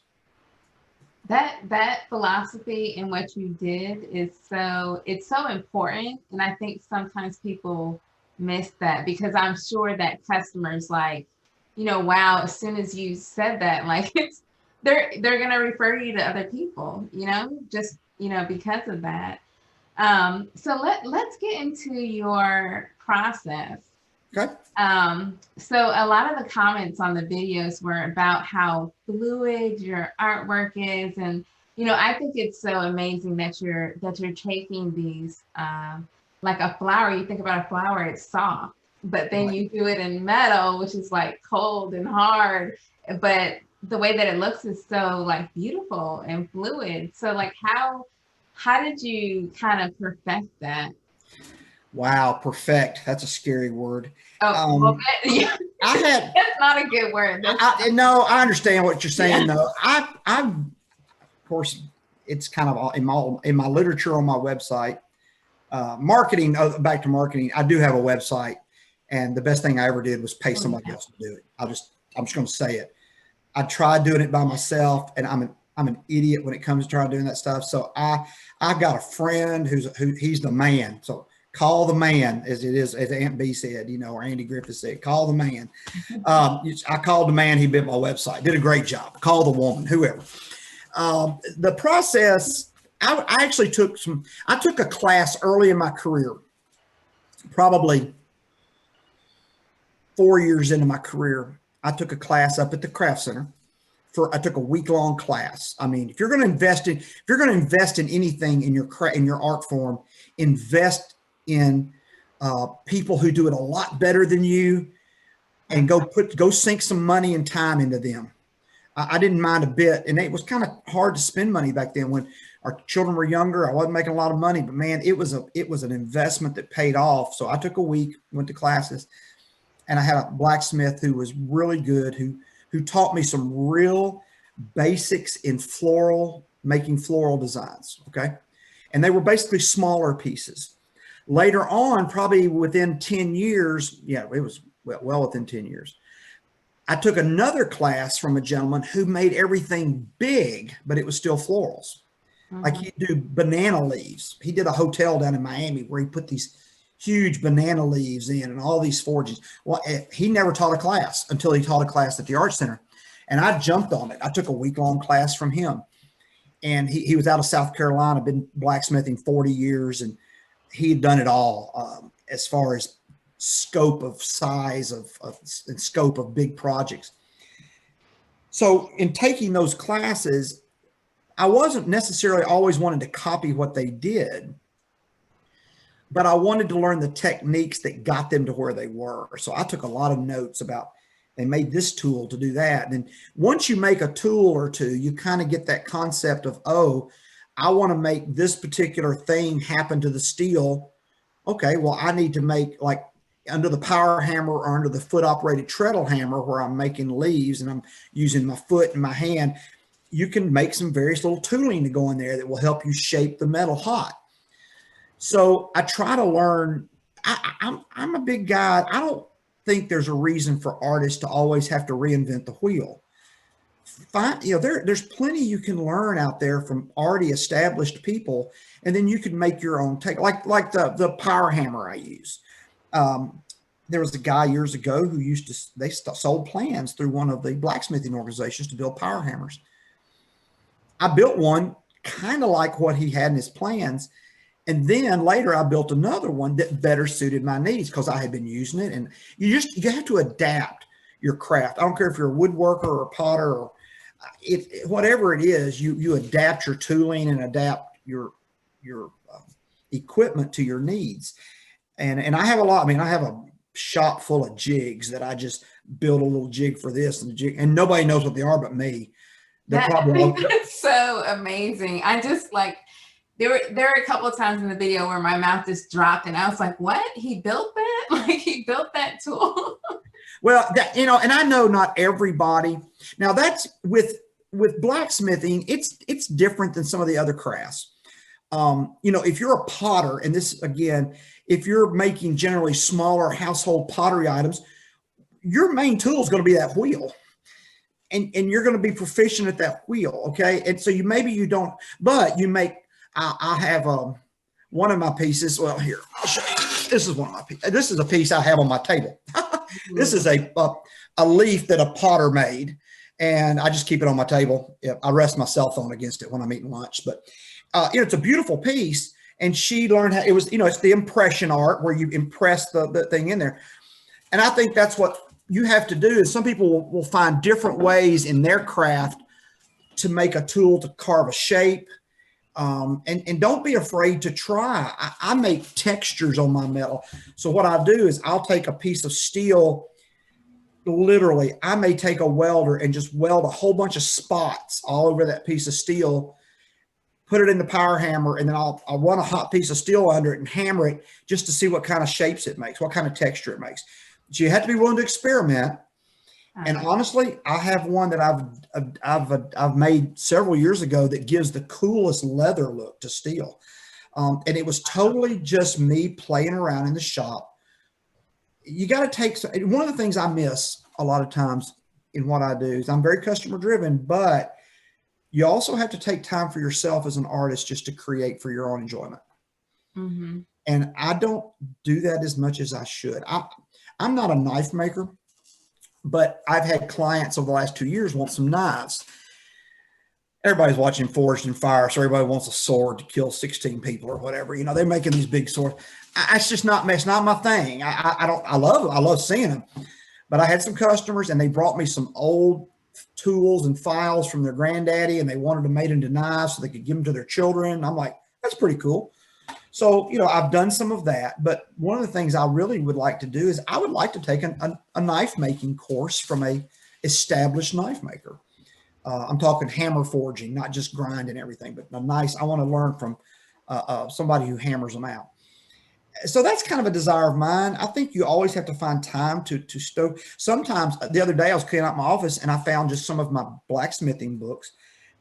That philosophy in what you did it's so important, and I think sometimes people miss that, because I'm sure that customers like, wow, as soon as you said that, like they're gonna refer you to other people, just because of that. So let's get into your process. Okay. So a lot of the comments on the videos were about how fluid your artwork is, and I think it's so amazing that you're taking these like a flower. You think about a flower, it's soft, but then Right. you do it in metal, which is like cold and hard. But the way that it looks is so like beautiful and fluid. So like how did you kind of perfect that? Wow. Perfect. That's a scary word. Oh, well, Um, yeah, I had, that's not a good word. That's no, I understand what you're saying yeah. though. Of course, it's kind of all in my literature on my website. Marketing, back to marketing, I do have a website, and the best thing I ever did was pay somebody else to do it. I'm just going to say it. I tried doing it by myself, and I'm an idiot when it comes to trying doing that stuff. So I've got a friend he's the man. So call the man, as Aunt B said, or Andy Griffith said, call the man. I called the man. He built my website, did a great job. Call the woman, whoever. The process, I actually I took a class early in my career, probably 4 years into my career. I took a class up at the Craft Center. I took a week-long class. I mean, if you're going to invest in anything in your art form, invest in people who do it a lot better than you, and go sink some money and time into them. I didn't mind a bit, and it was kind of hard to spend money back then when our children were younger. I wasn't making a lot of money, but man, it was an investment that paid off. So I took a week, went to classes, and I had a blacksmith who was really good, who taught me some real basics in making floral designs. Okay. And they were basically smaller pieces. Later on, probably within 10 years, yeah, it was well within 10 years, I took another class from a gentleman who made everything big, but it was still florals. Like Mhm. he'd do banana leaves. He did a hotel down in Miami where he put these huge banana leaves in and all these forgings. Well, he never taught a class until he taught a class at the Art Center. And I jumped on it. I took a week-long class from him. And he was out of South Carolina, been blacksmithing 40 years, and he had done it all as far as scope of size and scope of big projects. So in taking those classes, I wasn't necessarily always wanting to copy what they did, but I wanted to learn the techniques that got them to where they were. So I took a lot of notes about, they made this tool to do that. And then once you make a tool or two, you kind of get that concept of, oh, I want to make this particular thing happen to the steel. Okay, well, I need to make, like, under the power hammer or under the foot operated treadle hammer where I'm making leaves and I'm using my foot and my hand, you can make some various little tooling to go in there that will help you shape the metal hot. So I try to learn. I'm a big guy. I don't think there's a reason for artists to always have to reinvent the wheel. There's plenty you can learn out there from already established people, and then you can make your own take. Like the power hammer I use. There was a guy years ago who sold plans through one of the blacksmithing organizations to build power hammers. I built one kind of like what he had in his plans. And then later I built another one that better suited my needs because I had been using it. And you have to adapt your craft. I don't care if you're a woodworker or a potter or whatever it is, you adapt your tooling and adapt your equipment to your needs. And I have a lot. I mean, I have a shop full of jigs that I just build a little jig for this and the jig, and nobody knows what they are but me. That's so amazing. I just like, there were a couple of times in the video where my mouth just dropped and I was like, what? He built that? Like, he built that tool? Well, and I know not everybody. Now that's with blacksmithing, it's different than some of the other crafts. If you're a potter, and this again, if you're making generally smaller household pottery items, your main tool is going to be that wheel. And you're going to be proficient at that wheel. Okay. And so you don't, but you make, I have one of my pieces. Well, here, I'll show you. This is one of my pieces. This is a piece I have on my table. This is a leaf that a potter made, and I just keep it on my table. I rest my cell phone against it when I'm eating lunch. But it's a beautiful piece, and she learned how it was. It's the impression art where you impress the thing in there, and I think that's what you have to do. Is some people will find different ways in their craft to make a tool to carve a shape. And don't be afraid to try. I make textures on my metal. So what I do is I'll take a piece of steel, literally, I may take a welder and just weld a whole bunch of spots all over that piece of steel, put it in the power hammer, and then I'll run a hot piece of steel under it and hammer it just to see what kind of shapes it makes, what kind of texture it makes. So you have to be willing to experiment. And honestly, I have one that I've made several years ago that gives the coolest leather look to steel. And it was totally just me playing around in the shop. You got to one of the things I miss a lot of times in what I do is I'm very customer driven, but you also have to take time for yourself as an artist just to create for your own enjoyment. Mm-hmm. And I don't do that as much as I should. I'm not a knife maker. But I've had clients over the last 2 years want some knives. Everybody's watching Forged in Fire, so everybody wants a sword to kill 16 people or whatever. They're making these big swords. It's just not my thing. I love seeing them. But I had some customers, and they brought me some old tools and files from their granddaddy, and they wanted them made into knives so they could give them to their children. I'm like, that's pretty cool. So, I've done some of that, but one of the things I really would like to do is I would like to take a knife making course from a established knife maker. I'm talking hammer forging, not just grind and everything, but I want to learn from somebody who hammers them out. So that's kind of a desire of mine. I think you always have to find time to stoke. Sometimes the other day I was cleaning out my office and I found just some of my blacksmithing books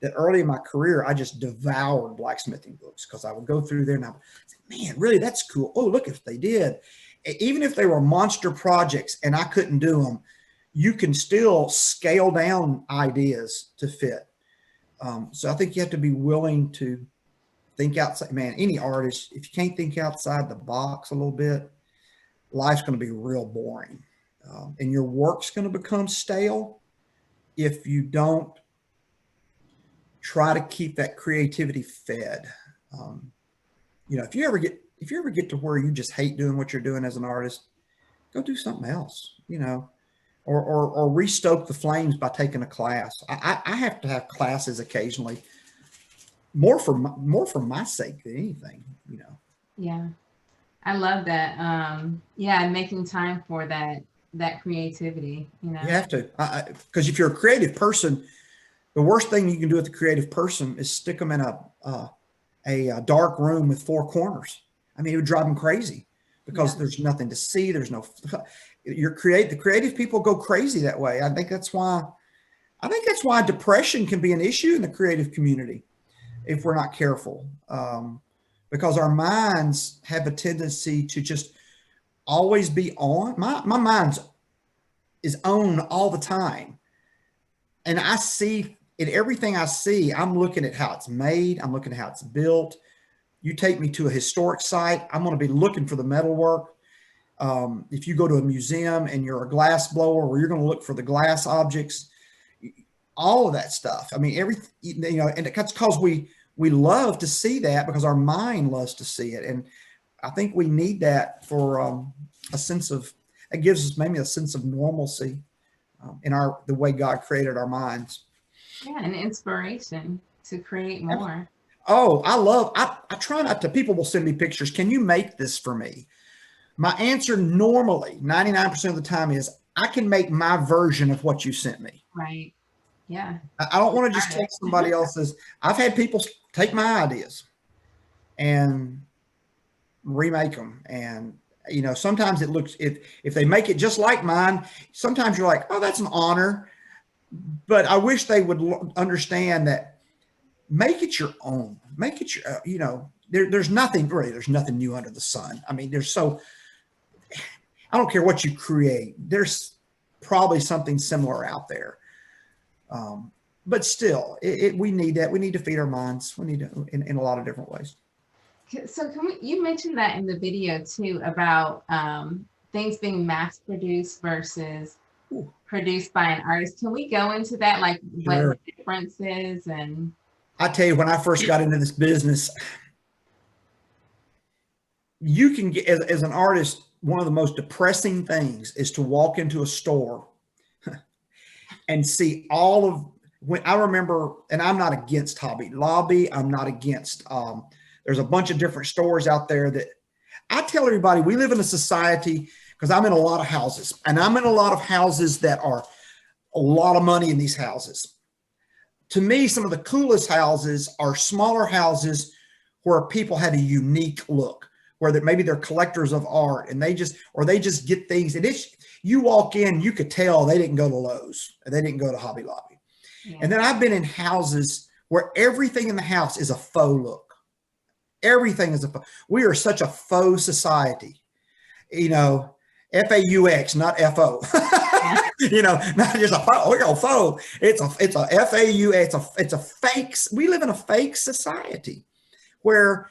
that early in my career, I just devoured blacksmithing books because I would go through there and I would say, man, really, that's cool. Oh, look, if they did, even if they were monster projects and I couldn't do them, you can still scale down ideas to fit. So I think you have to be willing to think outside. Man, any artist, if you can't think outside the box a little bit, life's going to be real boring. And your work's going to become stale if you don't try to keep that creativity fed. If you ever get to where you just hate doing what you're doing as an artist, go do something else, or restoke the flames by taking a class. I have to have classes occasionally, more for my sake than anything, Yeah, I love that. Yeah, making time for that creativity, you know. You have to, because if you're a creative person, the worst thing you can do with a creative person is stick them in a dark room with four corners. I mean, it would drive them crazy because there's nothing to see. There's no, the creative people go crazy that way. I think that's why depression can be an issue in the creative community if we're not careful, because our minds have a tendency to just always be on. My mind is on all the time. And I see in everything I see, I'm looking at how it's made. I'm looking at how it's built. You take me to a historic site, I'm going to be looking for the metalwork. If you go to a museum and you're a glass blower, where you're going to look for the glass objects, all of that stuff. I mean, everything, you know, and it's because we love to see that, because our mind loves to see it. And I think we need that for a sense of, it gives us maybe a sense of normalcy in the way God created our minds. Yeah, and inspiration to create more. Oh, I try not to, people will send me pictures. Can you make this for me? My answer normally, 99% of the time, is I can make my version of what you sent me. Right. Yeah. I don't want to just take somebody else's. I've had people take my ideas and remake them. And, you know, sometimes it looks, if they make it just like mine, sometimes you're like, oh, that's an honor. But I wish they would understand that make it your own. Make it your, you know, there's nothing new under the sun. I mean, I don't care what you create. There's probably something similar out there. But still, we need that. We need to feed our minds. We need to, in a lot of different ways. So you mentioned that in the video too, about things being mass produced versus produced by an artist. Can we go into that, like Sure. what the difference is? And I tell you, when I first got into this business, you can get, as an artist, one of the most depressing things is to walk into a store and see all of, when I remember, and I'm not against Hobby Lobby, I'm not against, there's a bunch of different stores out there that I tell everybody, we live in a society, because I'm in a lot of houses, and I'm in a lot of houses that are a lot of money in these houses. To me, some of the coolest houses are smaller houses where people have a unique look, where maybe they're collectors of art, and they just get things. And you walk in, you could tell they didn't go to Lowe's, and they didn't go to Hobby Lobby. Yeah. And then I've been in houses where everything in the house is a faux look. Everything is a faux. We are such a faux society, you know, FAUX, not FO. You know, not just a faux. We're going faux. It's a FAU. It's a fake. We live in a fake society where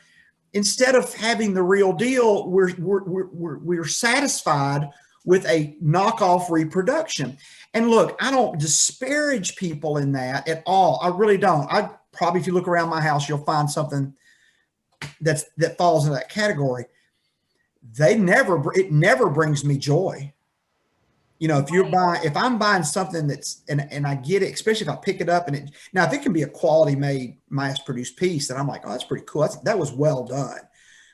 instead of having the real deal, we're satisfied with a knockoff reproduction. And look, I don't disparage people in that at all. I really don't. I probably, if you look around my house, you'll find something that falls into that category. It never brings me joy. You know, if I'm buying something that's, and I get it, especially if I pick it up now if it can be a quality made, mass produced piece, then I'm like, oh, that's pretty cool. That was well done.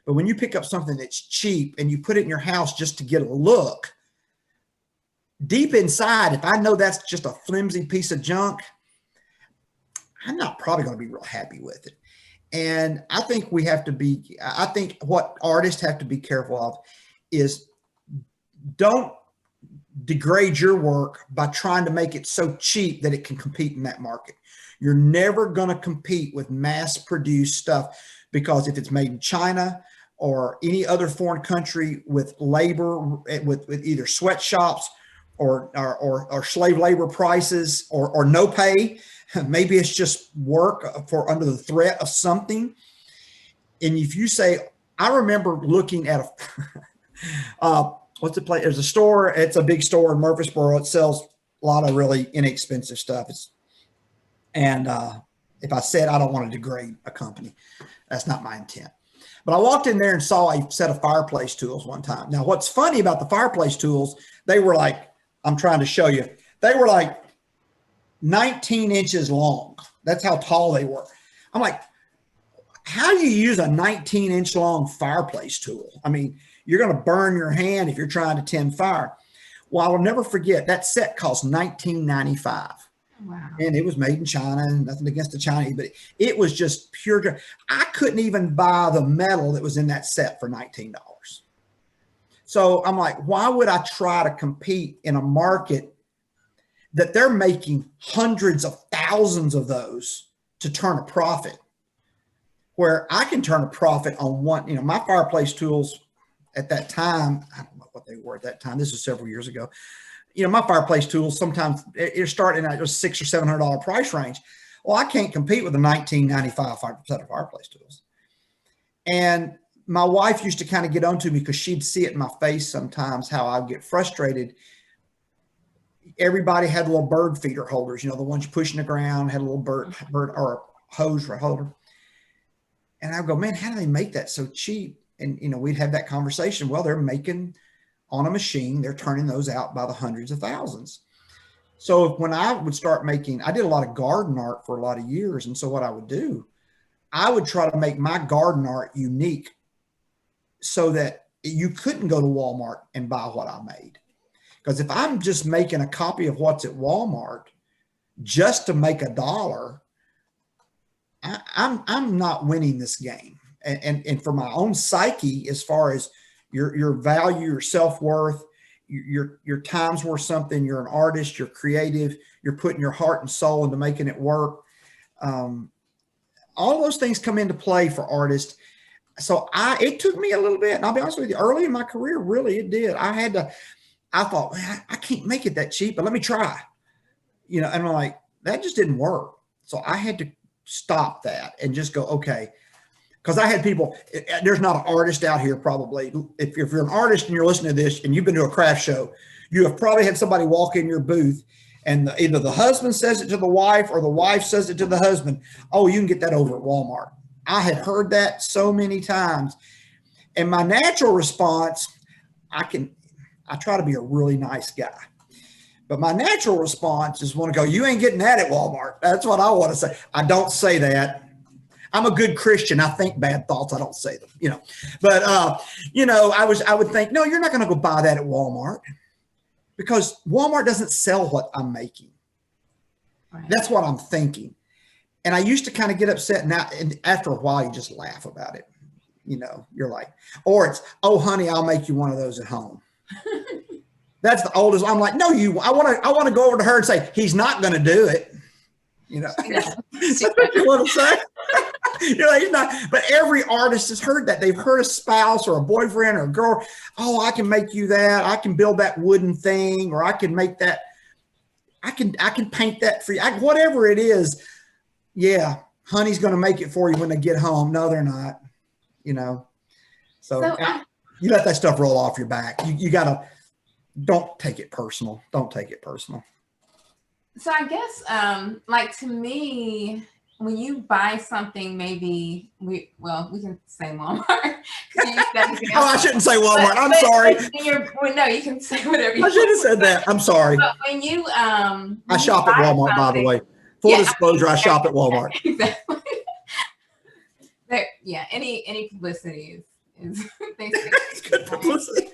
But when you pick up something that's cheap and you put it in your house just to get a look, deep inside, if I know that's just a flimsy piece of junk, I'm not probably going to be real happy with it. And I think I think what artists have to be careful of is don't degrade your work by trying to make it so cheap that it can compete in that market. You're never going to compete with mass produced stuff, because if it's made in China or any other foreign country with labor, with either sweatshops or slave labor prices or no pay, maybe it's just work for under the threat of something. And if you say, I remember looking at what's the place? There's a store. It's a big store in Murfreesboro. It sells a lot of really inexpensive stuff. If I said I don't want to degrade a company, that's not my intent. But I walked in there and saw a set of fireplace tools one time. Now, what's funny about the fireplace tools, they were like, I'm trying to show you, they were like 19 inches long. That's how tall they were. I'm like, how do you use a 19-inch long fireplace tool? I mean, you're going to burn your hand if you're trying to tend fire. Well, I will never forget that set cost $19.95. Wow. And it was made in China, and nothing against the Chinese, but it was just pure. I couldn't even buy the metal that was in that set for $19. So I'm like, why would I try to compete in a market that they're making hundreds of thousands of those to turn a profit, where I can turn a profit on one? You know, my fireplace tools at that time, I don't know what they were at that time. This was several years ago. You know, my fireplace tools, sometimes you're starting at just $600 or $700 price range. Well, I can't compete with a $19.95 set of fireplace tools. And my wife used to kind of get onto me because she'd see it in my face sometimes how I'd get frustrated. Everybody had little bird feeder holders, you know, the ones you push in the ground, had a little bird or a hose holder. And I'd go, man, how do they make that so cheap? And, you know, we'd have that conversation. Well, they're making on a machine, they're turning those out by the hundreds of thousands. So when I would start making, I did a lot of garden art for a lot of years. And so what I would do, I would try to make my garden art unique so that you couldn't go to Walmart and buy what I made. Because if I'm just making a copy of what's at Walmart just to make $1, I'm not winning this game. And for my own psyche, as far as your value, your self-worth, your time's worth something, you're an artist, you're creative, you're putting your heart and soul into making it work. All those things come into play for artists. So it took me a little bit, and I'll be honest with you, early in my career, really it did. I thought, man, I can't make it that cheap, but let me try, you know, and I'm like, that just didn't work. So I had to stop that and just go, okay. Because I had people, there's not an artist out here probably. If you're an artist and you're listening to this and you've been to a craft show, you have probably had somebody walk in your booth and either the husband says it to the wife or the wife says it to the husband. Oh, you can get that over at Walmart. I had heard that so many times. And my natural response, I try to be a really nice guy. But my natural response is want to go, you ain't getting that at Walmart. That's what I want to say. I don't say that. I'm a good Christian. I think bad thoughts. I don't say them, you know, but, you know, I would think, no, you're not going to go buy that at Walmart because Walmart doesn't sell what I'm making. Right. That's what I'm thinking. And I used to kind of get upset now. And after a while, you just laugh about it. You know, you're like, or it's, oh, honey, I'll make you one of those at home. That's the oldest. I'm like, no, I want to go over to her and say, he's not going to do it. You know, that's what you want to say. You're like, he's not. But every artist has heard that. They've heard a spouse or a boyfriend or a girl. Oh, I can make you that. I can build that wooden thing, or I can make that. I can paint that for you. Whatever it is. Yeah, honey's going to make it for you when they get home. No, they're not. You know, so you let that stuff roll off your back. You gotta. Don't take it personal. Don't take it personal. So I guess, like to me, when you buy something, maybe we can say Walmart. I shouldn't say Walmart. I'm sorry. No, you can say whatever you want. I should have said that. I'm sorry. But when you, I shop at Walmart, by the way. Full disclosure, I shop at Walmart. Exactly. Yeah, any publicity is basically it's good publicity.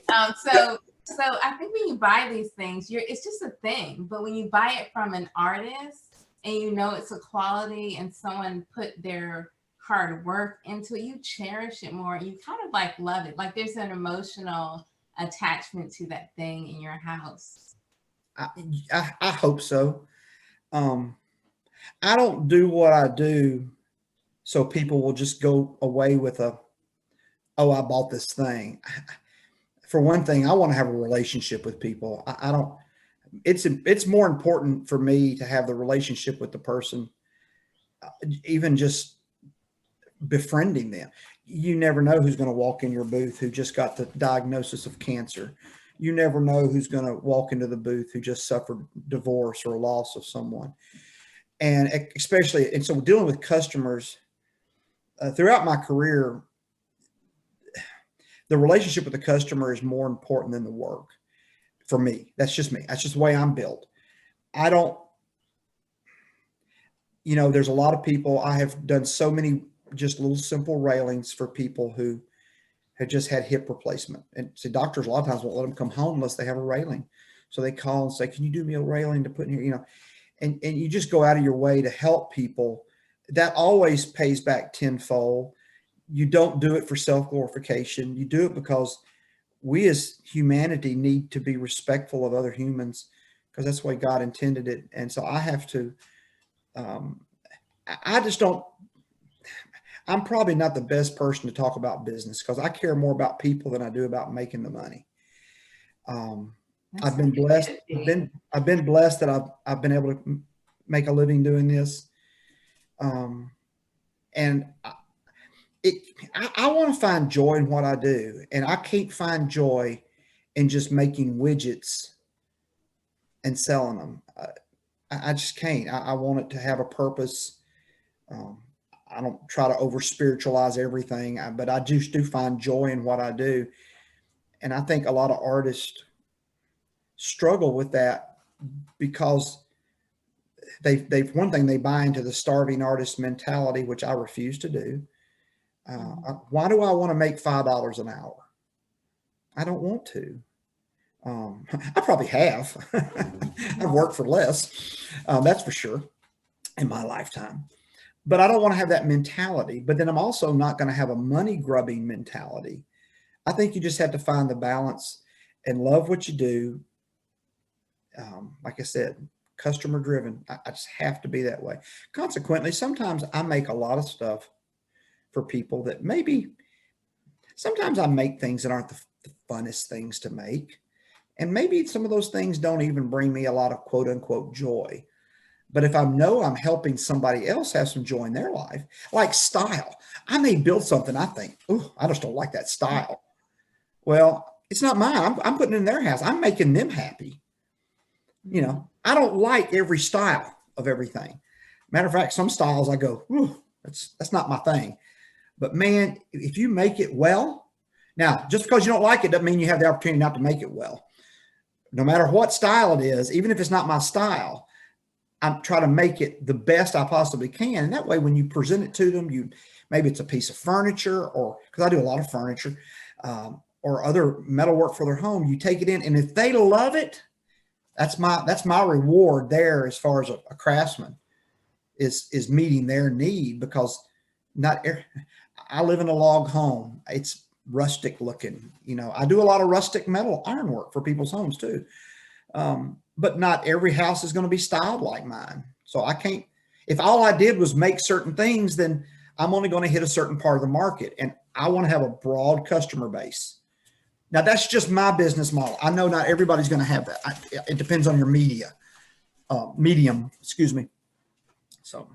So I think when you buy these things, it's just a thing. But when you buy it from an artist and you know it's a quality and someone put their hard work into it, you cherish it more. You kind of like love it. Like there's an emotional attachment to that thing in your house. I hope so. I don't do what I do so people will just go away with oh, I bought this thing. For one thing, I want to have a relationship with people. I don't, it's more important for me to have the relationship with the person, even just befriending them. You never know who's going to walk in your booth who just got the diagnosis of cancer. You never know who's going to walk into the booth who just suffered divorce or loss of someone. And especially, and so dealing with customers throughout my career, the relationship with the customer is more important than the work for me. That's just me. That's just the way I'm built. You know, there's a lot of people, I have done so many just little simple railings for people who had just had hip replacement. And see, doctors a lot of times won't let them come home unless they have a railing. So they call and say, can you do me a railing to put in here? You know, and you just go out of your way to help people. That always pays back tenfold. You don't do it for self-glorification. You do it because we as humanity need to be respectful of other humans, because that's the way God intended it. And so I have to, I just don't, I'm probably not the best person to talk about business because I care more about people than I do about making the money. I've been blessed. I've been blessed that I've been able to make a living doing this. And I want to find joy in what I do, and I can't find joy in just making widgets and selling them. I just can't. I want it to have a purpose. I don't try to over spiritualize everything, but I just do find joy in what I do. And I think a lot of artists struggle with that because they've one thing, they buy into the starving artist mentality, which I refuse to do. Why do I want to make $5 an hour? I don't want to. I probably have. I've worked for less, that's for sure, in my lifetime. But I don't want to have that mentality. But then I'm also not going to have a money grubbing mentality. I think you just have to find the balance and love what you do. Like I said, customer driven. I just have to be that way. Consequently, sometimes I make a lot of stuff for people that sometimes I make things that aren't the funnest things to make. And maybe some of those things don't even bring me a lot of quote unquote joy. But if I know I'm helping somebody else have some joy in their life, like style, I may build something I think, oh, I just don't like that style. Well, it's not mine. I'm putting it in their house. I'm making them happy. You know, I don't like every style of everything. Matter of fact, some styles I go, ooh, that's not my thing. But man, if you make it well, now just because you don't like it doesn't mean you have the opportunity not to make it well. No matter what style it is, even if it's not my style, I'm trying to make it the best I possibly can. And that way, when you present it to them, maybe it's a piece of furniture, or because I do a lot of furniture, or other metalwork for their home, you take it in, and if they love it, that's my reward there as far as a craftsman is meeting their need, because I live in a log home. It's rustic looking. You know, I do a lot of rustic metal ironwork for people's homes too. But not every house is going to be styled like mine. So I can't, if all I did was make certain things, then I'm only going to hit a certain part of the market. And I want to have a broad customer base. Now that's just my business model. I know not everybody's going to have that. It depends on your medium, excuse me. So.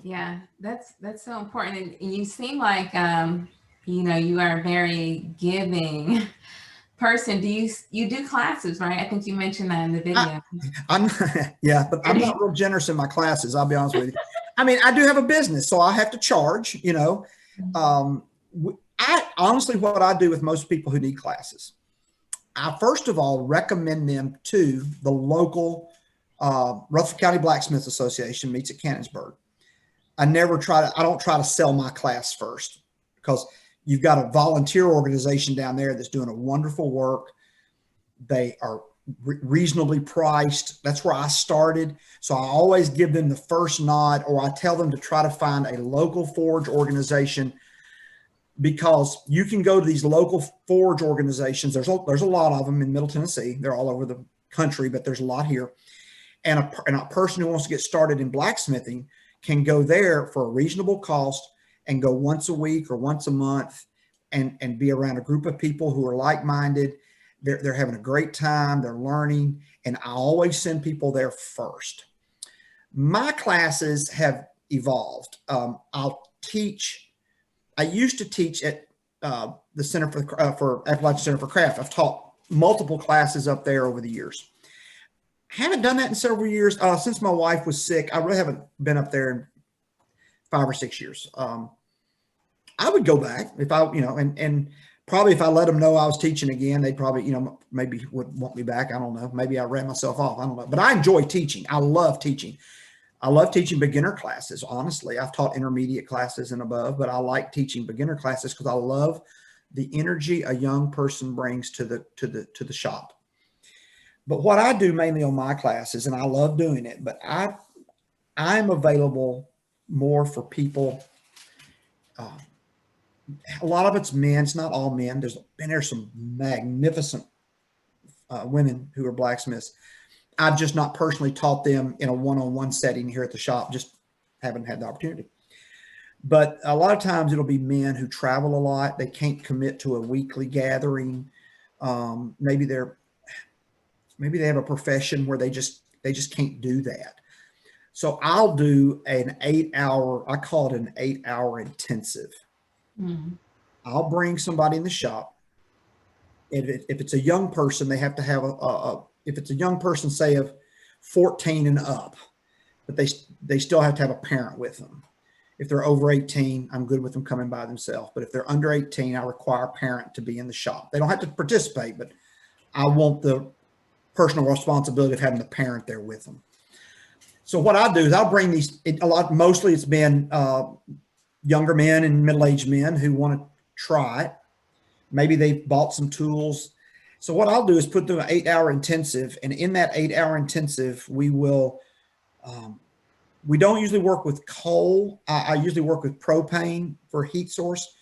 Yeah, that's so important. And you seem like, you are a very giving person. You do classes, right? I think you mentioned that in the video. Yeah, but I'm not real generous in my classes. I'll be honest with you. I mean, I do have a business, so I have to charge, you know. I honestly, what I do with most people who need classes, I first of all recommend them to the local Rutherford County Blacksmith Association meets at Cannonsburg. I don't try to sell my class first, because you've got a volunteer organization down there that's doing a wonderful work. They are reasonably priced. That's where I started. So I always give them the first nod, or I tell them to try to find a local forge organization, because you can go to these local forge organizations. There's a lot of them in Middle Tennessee. They're all over the country, but there's a lot here. And a person who wants to get started in blacksmithing can go there for a reasonable cost and go once a week or once a month and be around a group of people who are like-minded. They're having a great time. They're learning. And I always send people there first. My classes have evolved. I used to teach at the Center for Appalachian Center for Craft. I've taught multiple classes up there over the years. Haven't done that in several years. Since my wife was sick, I really haven't been up there in 5 or 6 years. I would go back if and probably if I let them know I was teaching again, they probably, maybe would want me back. I don't know. Maybe I ran myself off. I don't know. But I enjoy teaching. I love teaching. I love teaching beginner classes. Honestly, I've taught intermediate classes and above, but I like teaching beginner classes because I love the energy a young person brings to the shop. But what I do mainly on my classes, and I love doing it, but I'm available more for people. A lot of it's men. It's not all men. There's some magnificent women who are blacksmiths. I've just not personally taught them in a one-on-one setting here at the shop. Just haven't had the opportunity. But a lot of times it'll be men who travel a lot. They can't commit to a weekly gathering. Maybe they have a profession where they just can't do that. So I'll do an 8-hour, I call it an 8-hour intensive. Mm-hmm. I'll bring somebody in the shop. If it's a young person, they have to have if it's a young person, say of 14 and up, but they still have to have a parent with them. If they're over 18, I'm good with them coming by themselves. But if they're under 18, I require a parent to be in the shop. They don't have to participate, but I want the personal responsibility of having the parent there with them. So what I do is I'll bring mostly it's been younger men and middle-aged men who want to try it. Maybe they've bought some tools. So what I'll do is put them an 8-hour intensive, and in that 8-hour intensive, we will, we don't usually work with coal. I usually work with propane for heat source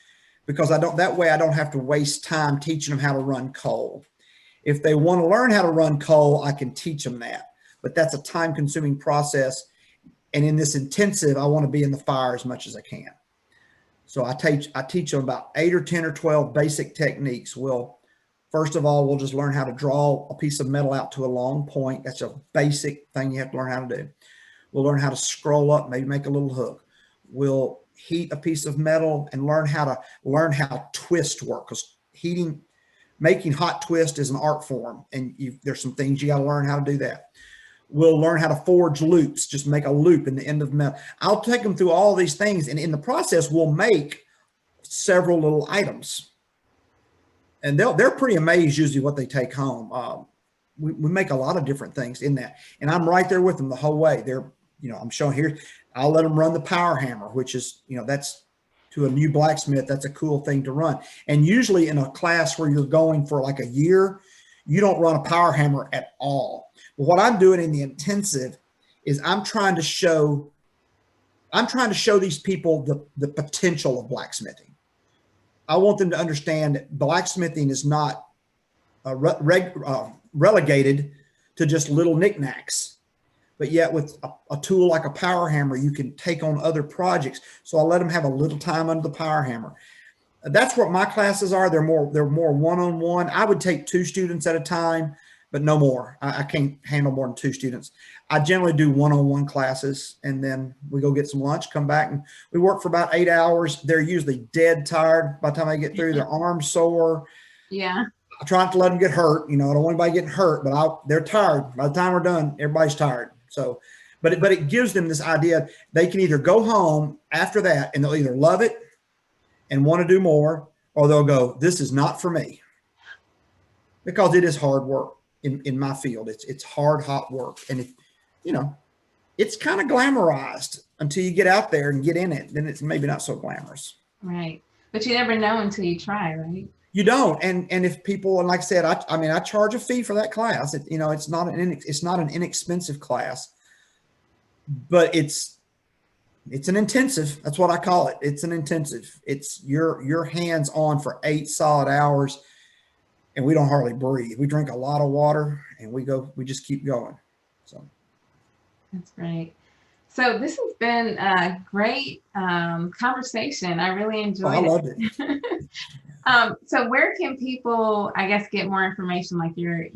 because that way I don't have to waste time teaching them how to run coal. If they want to learn how to run coal, I can teach them that, but that's a time-consuming process. And in this intensive, I want to be in the fire as much as I can. So I teach them about 8 or 10 or 12 basic techniques. First of all, we'll just learn how to draw a piece of metal out to a long point. That's a basic thing you have to learn how to do. We'll learn how to scroll up, maybe make a little hook. We'll heat a piece of metal and learn how twist work, because making hot twist is an art form, and there's some things you got to learn how to do that. We'll learn how to forge loops, just make a loop in the end of metal. I'll take them through all these things, and in the process, we'll make several little items. And they're pretty amazed usually what they take home. We make a lot of different things in that, and I'm right there with them the whole way. I'm showing here. I'll let them run the power hammer, which is, that's to a new blacksmith. That's a cool thing to run. And usually in a class where you're going for like a year, you don't run a power hammer at all. But what I'm doing in the intensive is I'm trying to show these people the potential of blacksmithing. I want them to understand that blacksmithing is not relegated to just little knickknacks, but yet with a tool like a power hammer, you can take on other projects. So I let them have a little time under the power hammer. That's what my classes are. They're more one-on-one. I would take 2 students at a time, but no more. I can't handle more than 2 students. I generally do one-on-one classes, and then we go get some lunch, come back, and we work for about 8 hours. They're usually dead tired by the time I get through. Their arms sore. Yeah. I try not to let them get hurt. I don't want anybody getting hurt, but they're tired. By the time we're done, everybody's tired. So, but it gives them this idea. They can either go home after that and they'll either love it and want to do more, or they'll go, this is not for me, because it is hard work in my field. It's hard, hot work. And it's kind of glamorized until you get out there and get in it. Then it's maybe not so glamorous. Right. But you never know until you try, right? You don't. And if people, and like I said, I charge a fee for that class. It's not an inexpensive class, but it's an intensive. That's what I call it. It's an intensive. It's your hands on for 8 solid hours, and we don't hardly breathe. We drink a lot of water, and we just keep going. So that's great. So this has been a great conversation. I really enjoyed it. I loved it. So where can people, I guess, get more information, like your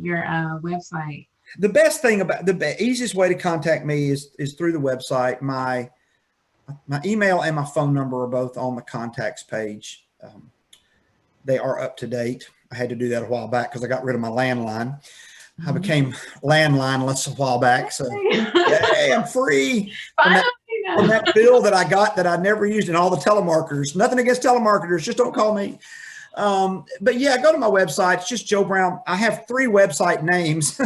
website? The best thing about the easiest way to contact me is through the website. My email and my phone number are both on the contacts page. They are up to date. I had to do that a while back because I got rid of my landline. I became landline-less a while back. So yay, I'm free from that bill that I got that I never used, and all the telemarketers. Nothing against telemarketers, just don't call me. But yeah, go to my website. It's just Joe Brown. I have 3 website names,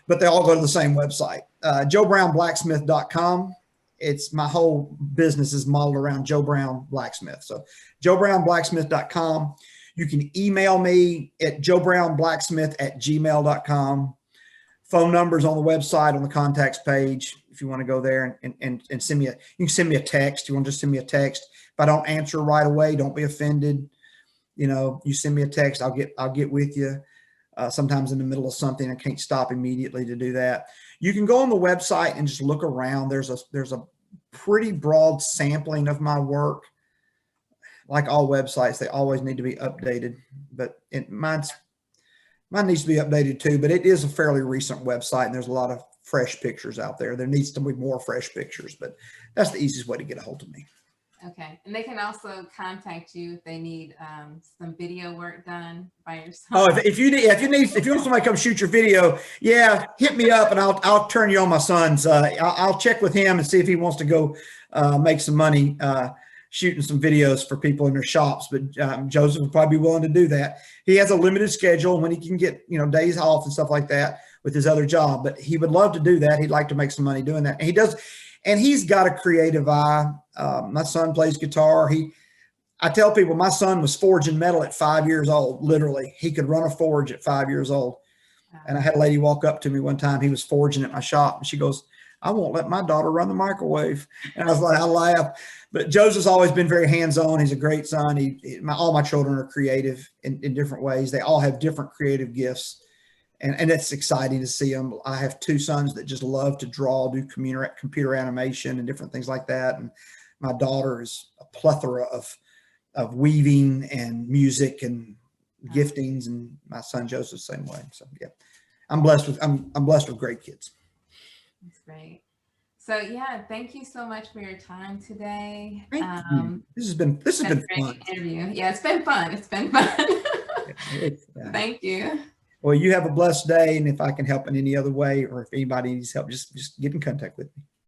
but they all go to the same website. JoeBrown-Blacksmith.com. it's my whole business is modeled around Joe Brown Blacksmith. So joebrownblacksmith.com. You can email me at joebrownblacksmith@gmail.com. Phone numbers on the website on the contacts page. If you want to go there and send me you can send me a text. You want to just send me a text. If I don't answer right away, don't be offended. You know, you send me a text, I'll get with you. Sometimes in the middle of something, I can't stop immediately to do that. You can go on the website and just look around. There's a pretty broad sampling of my work. Like all websites, they always need to be updated, but mine needs to be updated too, but it is a fairly recent website and there's a lot of fresh pictures out there. There needs to be more fresh pictures, but that's the easiest way to get a hold of me. Okay. And they can also contact you if they need some video work done by yourself. Oh, if you want somebody to come shoot your video, yeah, hit me up and I'll turn you on my son's. I'll check with him and see if he wants to go make some money shooting some videos for people in their shops. But Joseph would probably be willing to do that. He has a limited schedule when he can get, days off and stuff like that with his other job, but he would love to do that. He'd like to make some money doing that. And he does. And he's got a creative eye. My son plays guitar. I tell people my son was forging metal at 5 years old. Literally, he could run a forge at 5 years old. Wow. And I had a lady walk up to me one time. He was forging at my shop, and she goes, "I won't let my daughter run the microwave." And I was like, I laugh. But Joseph's always been very hands-on. He's a great son. All my children are creative in different ways. They all have different creative gifts. And it's exciting to see them. I have two sons that just love to draw, do computer animation and different things like that. And my daughter is a plethora of weaving and music and giftings, and my son Joseph the same way. So yeah, I'm blessed with great kids. That's great. So yeah, thank you so much for your time today. Thank you. This has been fun. Interview. Yeah, it's been fun. It's been fun. Thank you. Well, you have a blessed day, and if I can help in any other way or if anybody needs help, just get in contact with me.